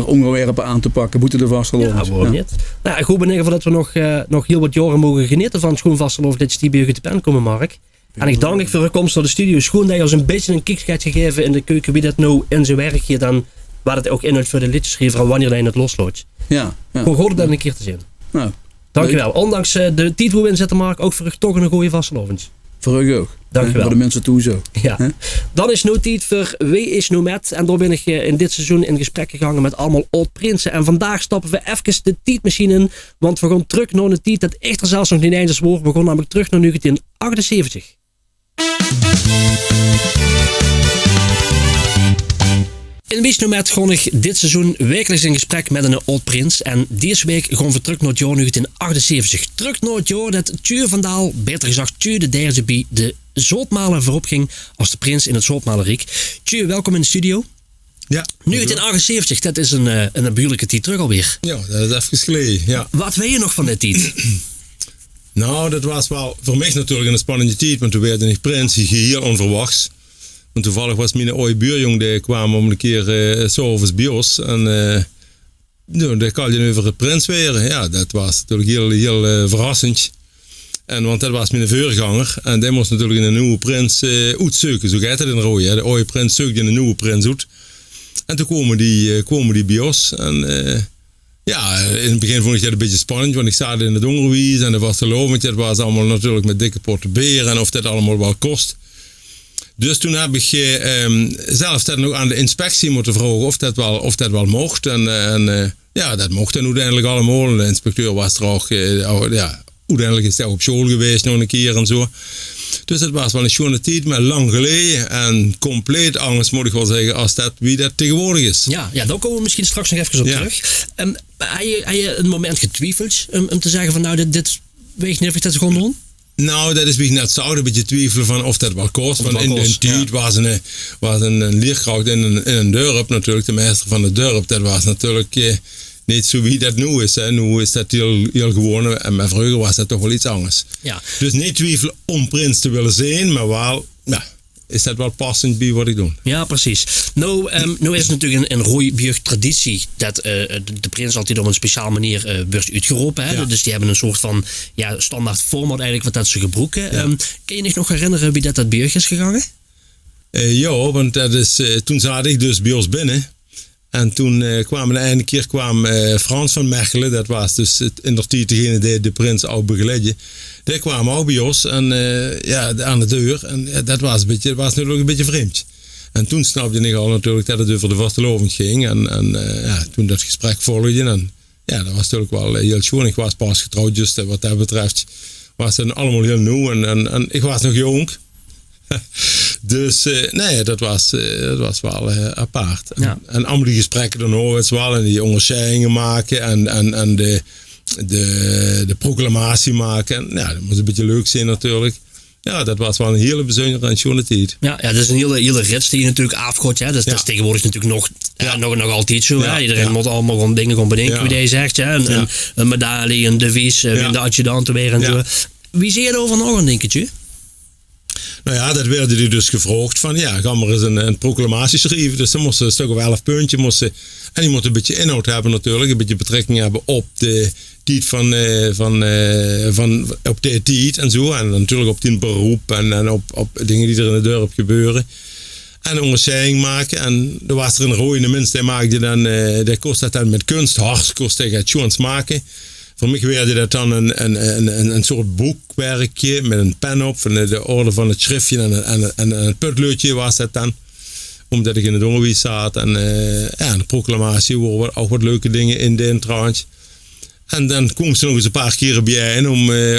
onderwerpen aan te pakken. Moeten er vastelovend. Ja, waarom niet? Nou, ik hoop in ieder geval dat we nog heel wat jaren mogen genieten van het schoenvastelovendliedjes die bij je te pen komen, Mark. En ik dank voor de komst naar de studio. Schoon dat je ons een beetje een kick gaat gegeven in de keuken wie dat nou in zijn werk hier dan waar het ook inhoudt voor de liedjeschrijver en wanneer hij het losloopt. Ja. Gewoon goed om dat een keer te zien. Nou, Dankjewel. Ondanks de titelwin zetten Mark ook voor u toch een goede vastelovens. voor u ook. Dankjewel. Voor de mensen toe zo. Ja. Dan is nu tijd voor Wie is nu met? En daar ben ik in dit seizoen in gesprek gegaan met allemaal oud-prinsen. En vandaag stappen we even de tijdmachine in. Want we gaan terug naar een tijd dat echt er zelfs nog niet eens is woord. We gaan namelijk terug naar 1978. In Wie is nu met ga ik dit seizoen wekelijks in gesprek met een oud-prins. En deze week gaan we terug naar het jaar 1978. Terug naar het jaar dat Tjeu van Daal, beter gezegd Tjeu de derde bij de Zootmalen voorop ging als de prins in het Zootmalenrijk. Tjeu, welkom in de studio. Ja. 1978, dat is een buurlijke tijd terug alweer. Ja, dat is even geleden, ja. Wat weet je nog van dit tijd? Nou, dat was wel voor mij natuurlijk een spannende tijd, want toen werd ik prins, hier onverwachts. En toevallig was mijn oude buurjong, die kwam om een keer s'avonds bij ons. En daar kan je over het prins weer. Ja, dat was natuurlijk heel verrassend. En want dat was mijn voorganger. En die moest natuurlijk een nieuwe prins uitzoeken. Zo gaat het in Rooie. De oude prins zoekte een nieuwe prins uit. En toen kwamen die bij ons. En ja, in het begin vond ik dat een beetje spannend. Want ik zat in het onderwijs en dat was te lopen. Dat was allemaal natuurlijk met dikke potten beer. En of dat allemaal wel kost. Dus toen heb ik zelf dat nog aan de inspectie moeten vragen of dat wel mocht. En ja, dat mocht dan uiteindelijk allemaal. De inspecteur was er ook, uiteindelijk is hij op school geweest nog een keer en zo. Dus het was wel een schone tijd, maar lang geleden. En compleet anders moet ik wel zeggen als dat wie dat tegenwoordig is. Ja, daar komen we misschien straks nog even op terug. Heb je een moment getwijfeld om te zeggen van nou, dit weet je niet of ik dat gewoon doen? Nou, dat is wie ik net zou een beetje twijfelen van of dat wel kost. Want in de tijd was een leerkracht in een dorp natuurlijk, de meester van het dorp. Dat was natuurlijk niet zo wie dat nu is. Hè. Nu is dat heel gewoon. En vroeger was dat toch wel iets anders. Ja. Dus niet twijfelen om prins te willen zijn, maar wel, ja, is dat wel passend bij wat ik doe. Ja, precies. Nou is het natuurlijk een rooibieug traditie dat de prins altijd op een speciale manier wordt uitgeroepen. Hè? Ja. Dus die hebben een soort van standaard format eigenlijk wat dat ze gebruiken. Ja. Kun je je nog herinneren wie dat bieug is gegaan? Ja, want dat is, toen zat ik dus bij ons binnen. En toen kwam Frans van Mechelen, dat was dus in de tijd degene die de prins ook begeleidde. Die kwam ook bij ons en, aan de deur. En dat was natuurlijk een beetje vreemd. En toen snapte ik al natuurlijk dat het over de vastelovend ging. En toen dat gesprek volgde. En ja, dat was natuurlijk wel heel schoon. Ik was pas getrouwd, dus wat dat betreft was het allemaal heel nieuw. En ik was nog jong. Dus nee, dat was wel apart. Ja. En allemaal die gesprekken dan hoor het wel. En die onderscheidingen maken. En de proclamatie maken. En, ja, dat moest een beetje leuk zijn natuurlijk. Ja, dat was wel een hele bijzondere en schone tijd. Ja, dat is een hele rits die je natuurlijk afgooit. Dat is tegenwoordig natuurlijk nog altijd zo. Ja, iedereen moet allemaal gewoon dingen gaan bedenken wie die zegt. Ja. Een medaille, een devies, de adjudant weer en zo. Wie zie je erover nog een dingetje? Nou ja, dat werd hij dus gevraagd van ga maar eens een proclamatie schrijven. Dus dan moest een stuk of 11 puntjes. En die moet een beetje inhoud hebben natuurlijk. Een beetje betrekking hebben op de tijd van op de tijd en zo. En natuurlijk op die beroep en op dingen die er in het dorp gebeuren. En een onderscheiding maken. En er was er een rode mens, die maakte dan, die kost dat dan met kunst. Hard kost hij het schoons maken. Voor mij werd dat dan een soort boekwerkje met een pen op, van de orde van het schriftje en een putleutje was dat dan. Omdat ik in het onderwijs zat en de proclamatie waren ook wat leuke dingen in de trouwens. En dan kwam ze nog eens een paar keren bijeen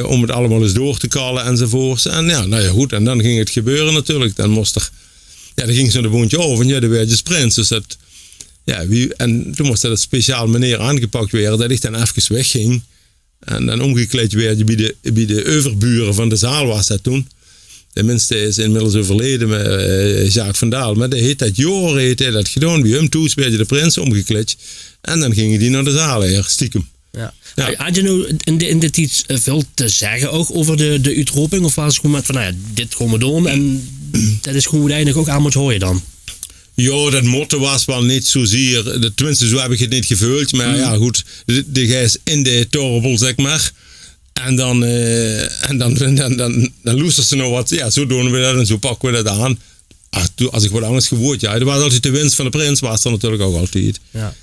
om het allemaal eens door te kallen enzovoorts. En goed, en dan ging het gebeuren natuurlijk. Dan ging ze naar de boontje over en dan werd je prins. Dus dat, en toen moest dat een speciaal manier aangepakt worden dat ik dan even wegging. En dan omgekleed werd je bij de overburen van de zaal was dat toen. De minste is inmiddels overleden met Jacques van Daal. Maar die heeft dat jaren heeft hij dat gedaan. Bij hem toen werd je de prins omgekleed. En dan gingen die naar de zaal hier, stiekem. Ja. Had je nu in dit iets veel te zeggen ook over de uitroping? Of was het gewoon met van dit gaan we doen en dat is gewoon uiteindelijk ook aan moet horen dan? Ja, dat motto was wel niet zozeer, tenminste zo heb ik het niet gevoeld, maar ja goed, de geest in de torbel zeg maar. En dan loestert ze nog wat, zo doen we dat en zo pakken we dat aan. als ik wat anders gewoord, ja, er was altijd de winst van de prins, was er natuurlijk ook altijd. Ja.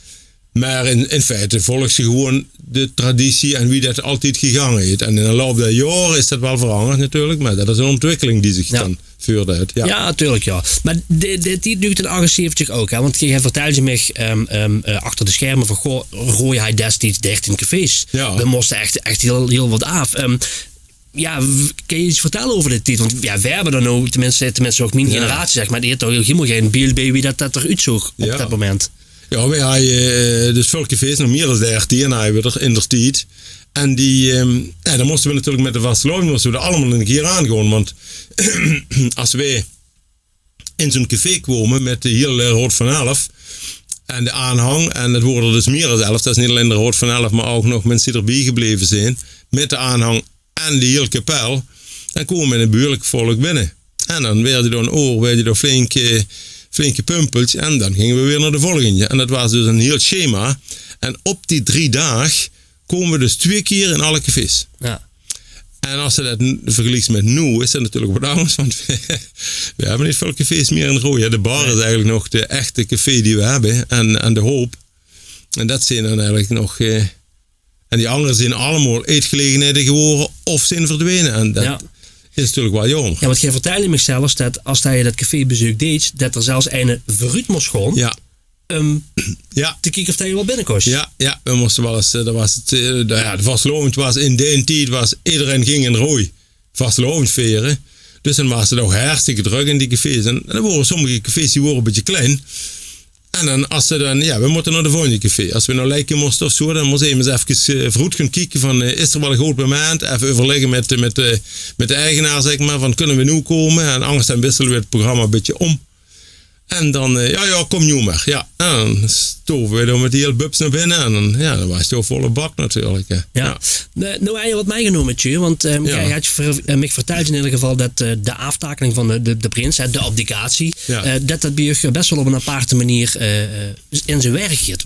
Maar in feite volgt ze gewoon de traditie en wie dat altijd gegaan heeft. En in de loop der jaren is dat wel veranderd natuurlijk, maar dat is een ontwikkeling die zich dan vuurt uit. Ja, natuurlijk ja. Maar dit duurt in 78 ook, hè? Want je vertelde me achter de schermen van, goh, Roy hij destijds 13 cafés. Ja. We moesten echt heel wat af. Kan je iets vertellen over dit tijd? Want ja, wij hebben dan nou, tenminste ook mijn generatie, zeg maar, die heeft toch helemaal geen beeld bij wie dat eruit zag op dat moment. Ja, wij hadden dus veel cafés, nog meer dan 13 hebben we er in de tijd. En dan moesten we natuurlijk met de vasteloving moesten we er allemaal een keer aangaan. Want als wij in zo'n café kwamen met de hele Rood van 11 en de aanhang, en het worden dus meer dan 11, dat is niet alleen de Rood van 11, maar ook nog mensen die erbij gebleven zijn, met de aanhang en de hele kapel, dan komen we met een behoorlijk volk binnen. En dan werd je door flinke pumpels en dan gingen we weer naar de volgende. En dat was dus een heel schema. En op die 3 dagen komen we dus 2 keer in alle cafés. Ja. En als je dat vergelijkt met nu, is dat natuurlijk wat anders. Want we hebben niet veel cafés meer in Rooij. De bar is eigenlijk nog de echte café die we hebben. En de hoop. En dat zijn dan eigenlijk nog... en die anderen zijn allemaal eetgelegenheden geworden of zijn verdwenen. En dat is natuurlijk wel jammer. Ja, want jij vertelde me zelfs dat als je dat cafébezoek deed, dat er zelfs een verruut moest gaan. Ja. Te kijken of je wel binnenkomt. Ja, we moesten wel eens, dat was het, de vastelovend was in de tijd, was iedereen ging in Rooij vastelovend vieren. Dus dan was het ook hartstikke druk in die cafés. En dan worden sommige cafés die worden een beetje klein. En dan, als ze dan, we moeten naar de volgende café. Als we nou lijken moesten of zo, dan moesten we eens even vroeg gaan kijken van, is er wel een goed moment? Even overleggen met de eigenaar, zeg maar, van kunnen we nu komen? En anders dan wisselen we het programma een beetje om. En dan, kom nu maar. Ja, en dan stoven we dan met die hele bubs naar binnen. En dan was het zo volle bak natuurlijk. Ja. Nou heb je wat meegenomen met je. Want jij had me verteld in ieder geval dat de aftakeling van de prins, de abdicatie, dat bij je best wel op een aparte manier in zijn werk gaat.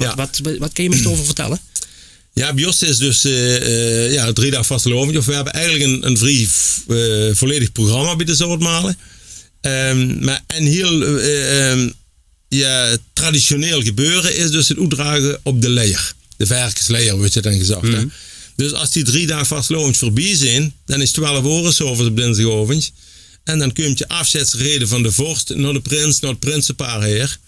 Wat kan je me erover vertellen? Ja, bij ons is dus 3 dagen vastelovend. We hebben eigenlijk een vrij volledig programma bij de Zoutmalen. Maar een heel traditioneel gebeuren is dus het uitdragen op de leer. De varkensleer, wordt je dan gezegd. Hè? Dus als die 3 dagen vastelovend voorbij zijn, dan is 12 uur s'avonds op dinsdagavond. En dan komt je afscheidsreden van de vorst naar de prins, naar het prinsenpaar heer.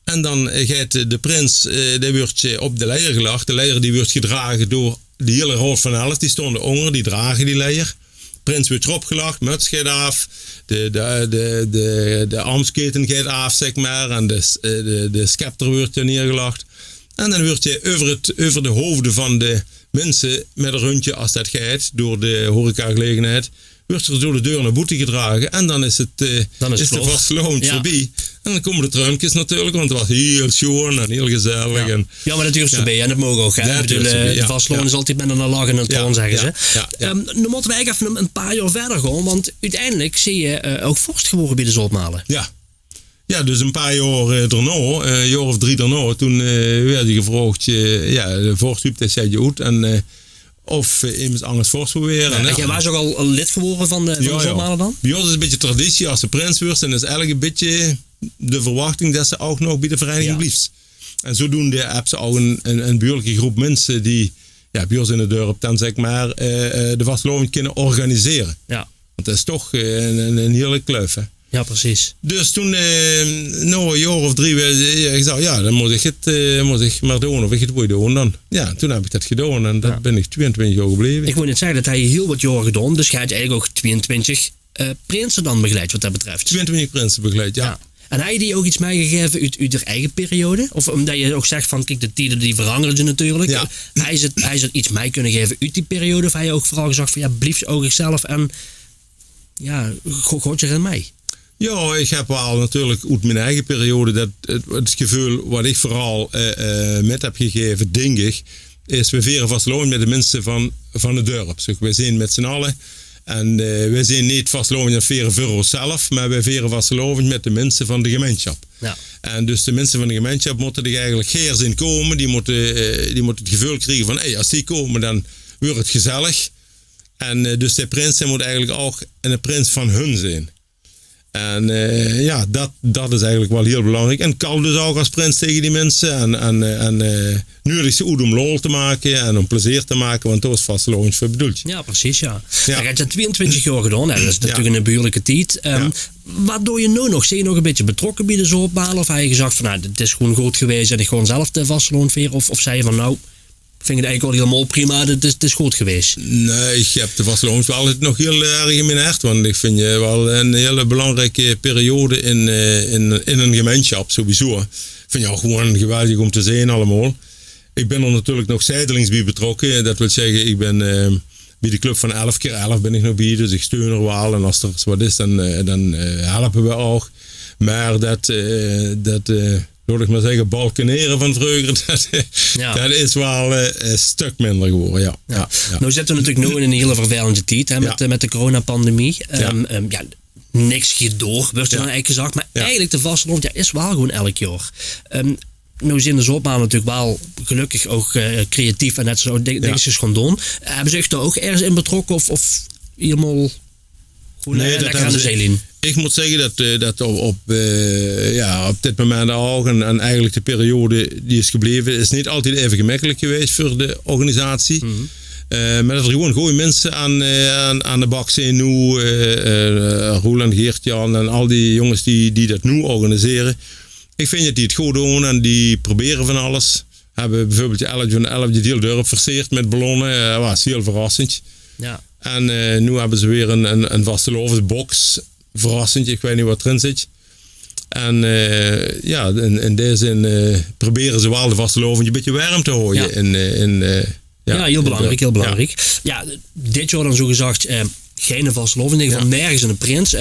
En dan gaat de prins, die wordt op de leer gelegd. De leer die wordt gedragen door de hele Rood van 11. Die stonden onder, die dragen die leer. Prins wordt erop gelegd, muts gaat af, de armsketen gaat af, zeg maar, en de scepter wordt er neergelegd. En dan wordt je over de hoofden van de mensen met een rondje, als dat gaat, door de horecagelegenheid, wordt er door de deur naar buiten gedragen. En dan is de vastelovend voorbij. En dan komen de truimpjes natuurlijk, want het was heel schoon en heel gezellig. Ja, maar dat duurt erbij en dat mogen ook. De vastelovend is altijd met een lach en een toon, zeggen ze. Nu moeten we eigenlijk even een paar jaar verder gaan, want uiteindelijk zie je ook vorst geworden bij de Zoutmalen. Ja, dus een paar jaar daarna, een jaar of 3 daarna, toen werd je gevraagd, de vorst dat zei je uit en... Of iemand anders vorst proberen. Jij was ook al lid geworden van de Zoutmalen dan? Bij ons is een beetje traditie als de prins wordt. En is eigenlijk een beetje de verwachting dat ze ook nog bij de vereniging blijft. En zodoende hebben ze ook een behoorlijke groep mensen die bij ons in de dorp dan zeg maar de vasteloving kunnen organiseren. Ja. Want dat is toch een hele kluif. Hè? Ja, precies. Dus toen, een jaar of 3, ik zei, dan moet ik maar doen, of ik het wil doen dan. Ja, toen heb ik dat gedaan en dat ben ik 22 jaar gebleven. Ik wil net zeggen dat hij heel wat jaar gedaan, dus hij had eigenlijk ook 22 prinsen dan begeleid wat dat betreft. 22 prinsen begeleid, ja. En heb je die ook iets meegegeven uit de eigen periode? Of omdat je ook zegt van, kijk, de tijden die veranderen natuurlijk. Ja. Hij is het iets mee kunnen geven uit die periode, of hij je ook vooral gezegd van, blief ook zichzelf en God je in mij? Ja, ik heb wel natuurlijk uit mijn eigen periode dat het gevoel wat ik vooral met heb gegeven, denk ik, is we vieren vastelovend met de mensen van het dorp. Dus wij zijn met z'n allen en wij zijn niet vastelovend en vieren voor onszelf, maar wij vieren vastelovend met de mensen van de gemeenschap. Ja. En dus de mensen van de gemeenschap moeten er eigenlijk geer in komen, die moeten het gevoel krijgen van als die komen dan wordt het gezellig. En dus de prins moet eigenlijk ook een prins van hun zijn. En dat is eigenlijk wel heel belangrijk. En kan dus ook als prins tegen die mensen. En nu is het goed om lol te maken en om plezier te maken, want dat is vastelovend voor bedoeld. Ja, precies, ja. Dan heb je 22 jaar gedaan, dat is natuurlijk een behoorlijke tijd. Wat doe je nu nog? Zijn je nog een beetje betrokken bij de zoopbalen? Of heb je gezegd van, nou, het is gewoon goed geweest en ik gewoon zelf de vasteloon vieren? Of zei je van, nou, ik vind het eigenlijk wel helemaal prima, het is goed geweest? Nee, ik heb de vastelovens wel altijd nog heel erg in mijn hart. Want ik vind je wel een hele belangrijke periode in een gemeenschap sowieso. Ik vind je ook gewoon geweldig om te zien allemaal. Ik ben er natuurlijk nog zijdelings bij betrokken. Dat wil zeggen, ik ben bij de club van 11x11 ben ik nog bij. Dus ik steun er wel. En als er wat is, dan helpen we ook. Maar dat wil ik maar zeggen, balkeneren van vroeger, dat is wel een stuk minder geworden. Ja. Nou zitten we natuurlijk nu in een hele vervelende tijd hè, met de coronapandemie. Niks gaat door, wordt er dan eigenlijk gezegd. Maar eigenlijk de vastelovend is wel gewoon elk jaar. Nou zijn de zoopbaan natuurlijk wel gelukkig ook creatief en net zo dingetjes gaan doen. Hebben ze zich daar ook ergens in betrokken of helemaal goed lekker aan de zeelijn? Ik moet zeggen dat op dit moment ook en eigenlijk de periode die is gebleven, is niet altijd even gemakkelijk geweest voor de organisatie. Mm-hmm. Maar dat er gewoon goede mensen aan de bak zijn nu. Roel en Geert-Jan en al die jongens die dat nu organiseren. Ik vind dat die het goed doen en die proberen van alles. Hebben bijvoorbeeld de 11 van 11 die heel dorp versierd met ballonnen. Dat was heel verrassend. Ja. En nu hebben ze weer een vastelovensbox. Verrassend, ik weet niet wat erin zit. En in deze zin proberen ze wel de vastelovend een beetje warm te houden. Ja, heel belangrijk, heel belangrijk. Ja, dit jaar dan zo gezegd, geen vastelovend, van nergens een prins.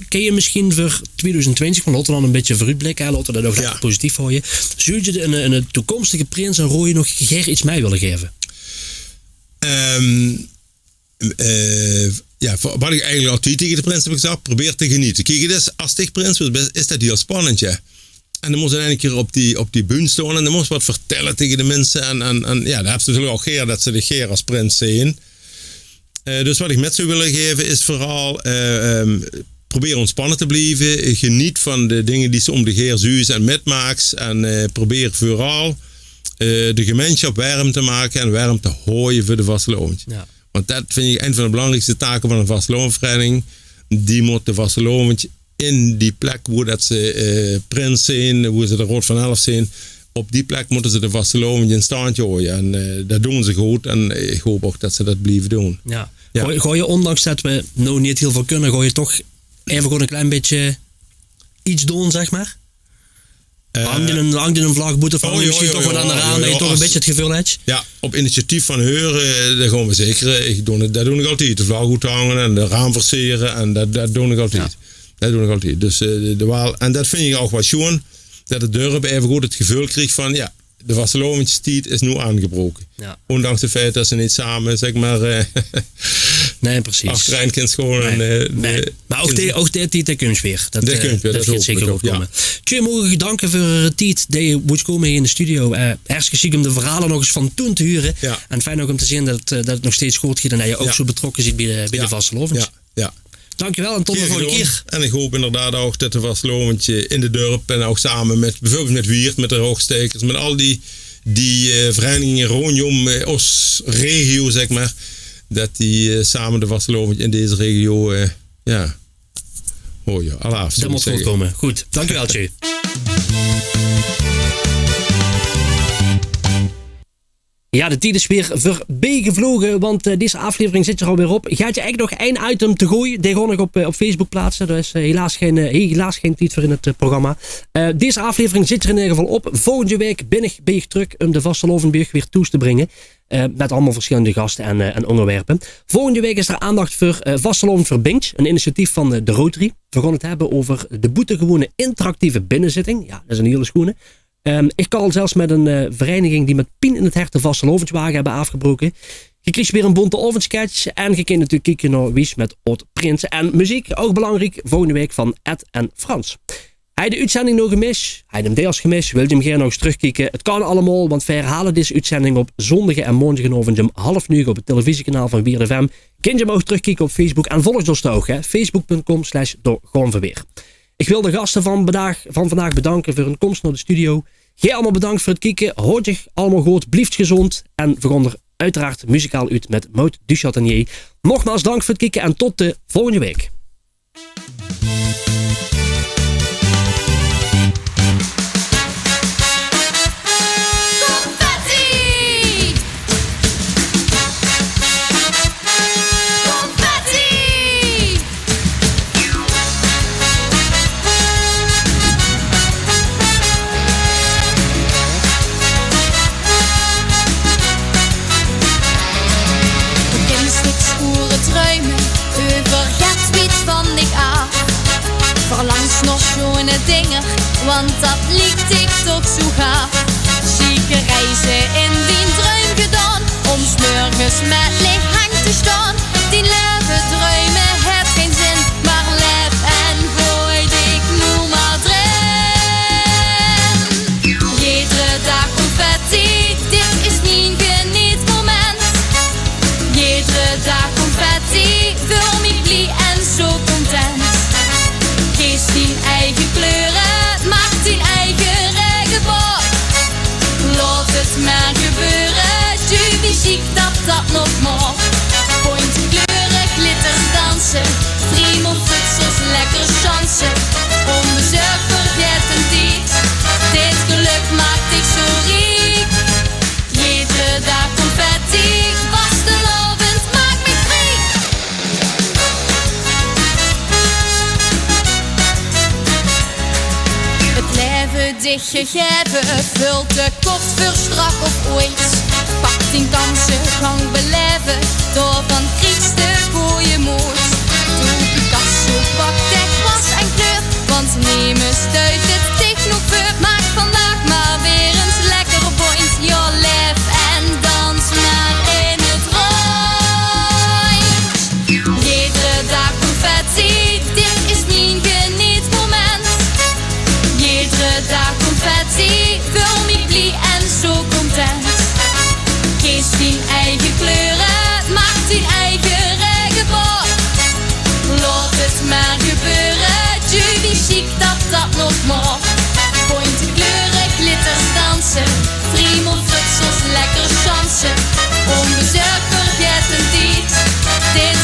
Kun je misschien voor 2020, van laten we dan een beetje vooruitblikken, laten we dat ook echt positief houden. Zou je een toekomstige prins en Roy nog iets mee willen geven? Wat ik eigenlijk altijd tegen de prins heb gezegd, probeer te genieten. Kijk, dus, als ik prins was, is dat heel spannend, ja. En dan moest je een keer op die bühne staan en dan moest je wat vertellen tegen de mensen. En dan heb je natuurlijk ook geer dat ze de geer als prins zien. Dus wat ik met zou willen geven is vooral probeer ontspannen te blijven. Geniet van de dingen die ze om de geer zuus en metmaaks. En probeer vooral de gemeenschap warm te maken en warm te hooien voor de vastelovend. Ja. Want dat vind ik een van de belangrijkste taken van een vastelovenvereniging. Die moet de vastelovend in die plek waar dat ze prins zijn, waar ze de Rood van 11 zijn. Op die plek moeten ze de vastelovend in standje gooien. En dat doen ze goed. En ik hoop ook dat ze dat blijven doen. Ja. Gooi je, ondanks dat we nou niet heel veel kunnen, gooi je toch even gewoon een klein beetje iets doen, zeg maar? Hangt je een vlagboete van misschien toch wat aan de raam, dat je toch een beetje het gevoel hebt? Ja, op initiatief van Heuren, dat gaan we zeker. Dat doe ik altijd. De vlaggoed hangen en de raam versieren. En dat doe ik altijd. Ja. Dat doe ik altijd. Dus, en dat vind ik ook wel schoon. Dat het dorp even goed het gevoel kreeg van, de vastelovendstijd is nu aangebroken. Ja. Ondanks het feit dat ze niet samen, zeg maar, nee, precies. achterin kunnen scholen. Nee. Maar ook dit kunst weer. Dat gaat zeker ook komen. Tje, mogen je danken voor de tijd dat je moet komen hier in de studio. Hartstikke ziek om de verhalen nog eens van toen te huren. Ja. En fijn ook om te zien dat het nog steeds goed gaat en dat je ook zo betrokken zit bij de vastelovens. Ja. Dankjewel en tot de volgende keer. En ik hoop inderdaad ook dat de vastelovendje in de dorp en ook samen met bijvoorbeeld met Wiert, met de Roogstekers, met al die verenigingen rondom ons regio, zeg maar, dat die samen de vastelovendje in deze regio, alaaf. Dat moet goed komen. Goed, dankjewel, Tje. Ja, de tijd is weer voorbij gevlogen, want deze aflevering zit er alweer op. Gaat je eigenlijk nog één item te gooien? Die gewoon nog op Facebook plaatsen. Er is helaas geen tijd voor in het programma. Deze aflevering zit er in ieder geval op. Volgende week ben ik terug om de vastelovenburg weer toe te brengen. Met allemaal verschillende gasten en onderwerpen. Volgende week is er aandacht voor Vastelovend Verbindt. Een initiatief van de Rotary. We gaan het hebben over de boetegewone interactieve binnenzitting. Ja, dat is een hele schoene. Ik kan zelfs met een vereniging die met pien in het hart de vastelovenswagen hebben afgebroken. Je krijgt weer een bonte ovenssketch. En je kunt natuurlijk kijken naar Wies met Oud Prins. En muziek, ook belangrijk, volgende week van Ed en Frans. Hij de uitzending nog gemist? Hij hem deels gemist? Wilt je hem gerne nog eens terugkijken? Het kan allemaal, want we herhalen deze uitzending op zondag en maandagavond om 8:30 op het televisiekanaal van Wierde FM. Kun je hem ook terugkijken op Facebook en volg ons ook, facebook.com/doorgaanverweer. Ik wil de gasten van vandaag bedanken voor hun komst naar de studio. Jij allemaal bedankt voor het kijken. Houd je allemaal goed, blijft gezond. En we gaan er uiteraard muzikaal uit met Maud du Chatanier. Nogmaals dank voor het kijken en tot de volgende week. Verlangs nog schone dingen, want dat liegt ik toch zo gaaf. Zieke reizen in die druim gedaan, om 's morgens met licht hang te staan. Die leven druimen heeft geen zin, maar leef en gooi ik nu maar erin. Iedere dag confetti, dit is niet genietmoment. Iedere dag confetti, wil me blij en zo content. Kies die eigen kleuren, maak die eigen regenboog. Laat het maar gebeuren, tu wie ziek dat nog mag. Point kleuren, glitters dansen, friemel futsels, lekker chansen. Onbezorgd vergeten niet, dit geluk maakt ik zo riek. Iedere dag confetti, vastelovend, maak me vrij. Dichtgegeven, vult de kort voor strak of ooit. Pak 10 kansen, gang beleven, door van krieks de gooie moed. Doe Picasso, pak de was en kleur, want nemen stuit het dicht nog voor. Maak vandaag maar weer eens lekker point, ja leef en dans maar in het rond. Iedere dag confetti, dit is niet genietmoment. Iedere dag confetti, wil me blij en zo content. Kies die eigen kleuren, maak die eigen regenboog. Laat het maar gebeuren, tu wie ziek dat nog mag. Point kleuren, glitters dansen, friemel futsels, lekker chansen. Onbezorgd vergeten niet, dit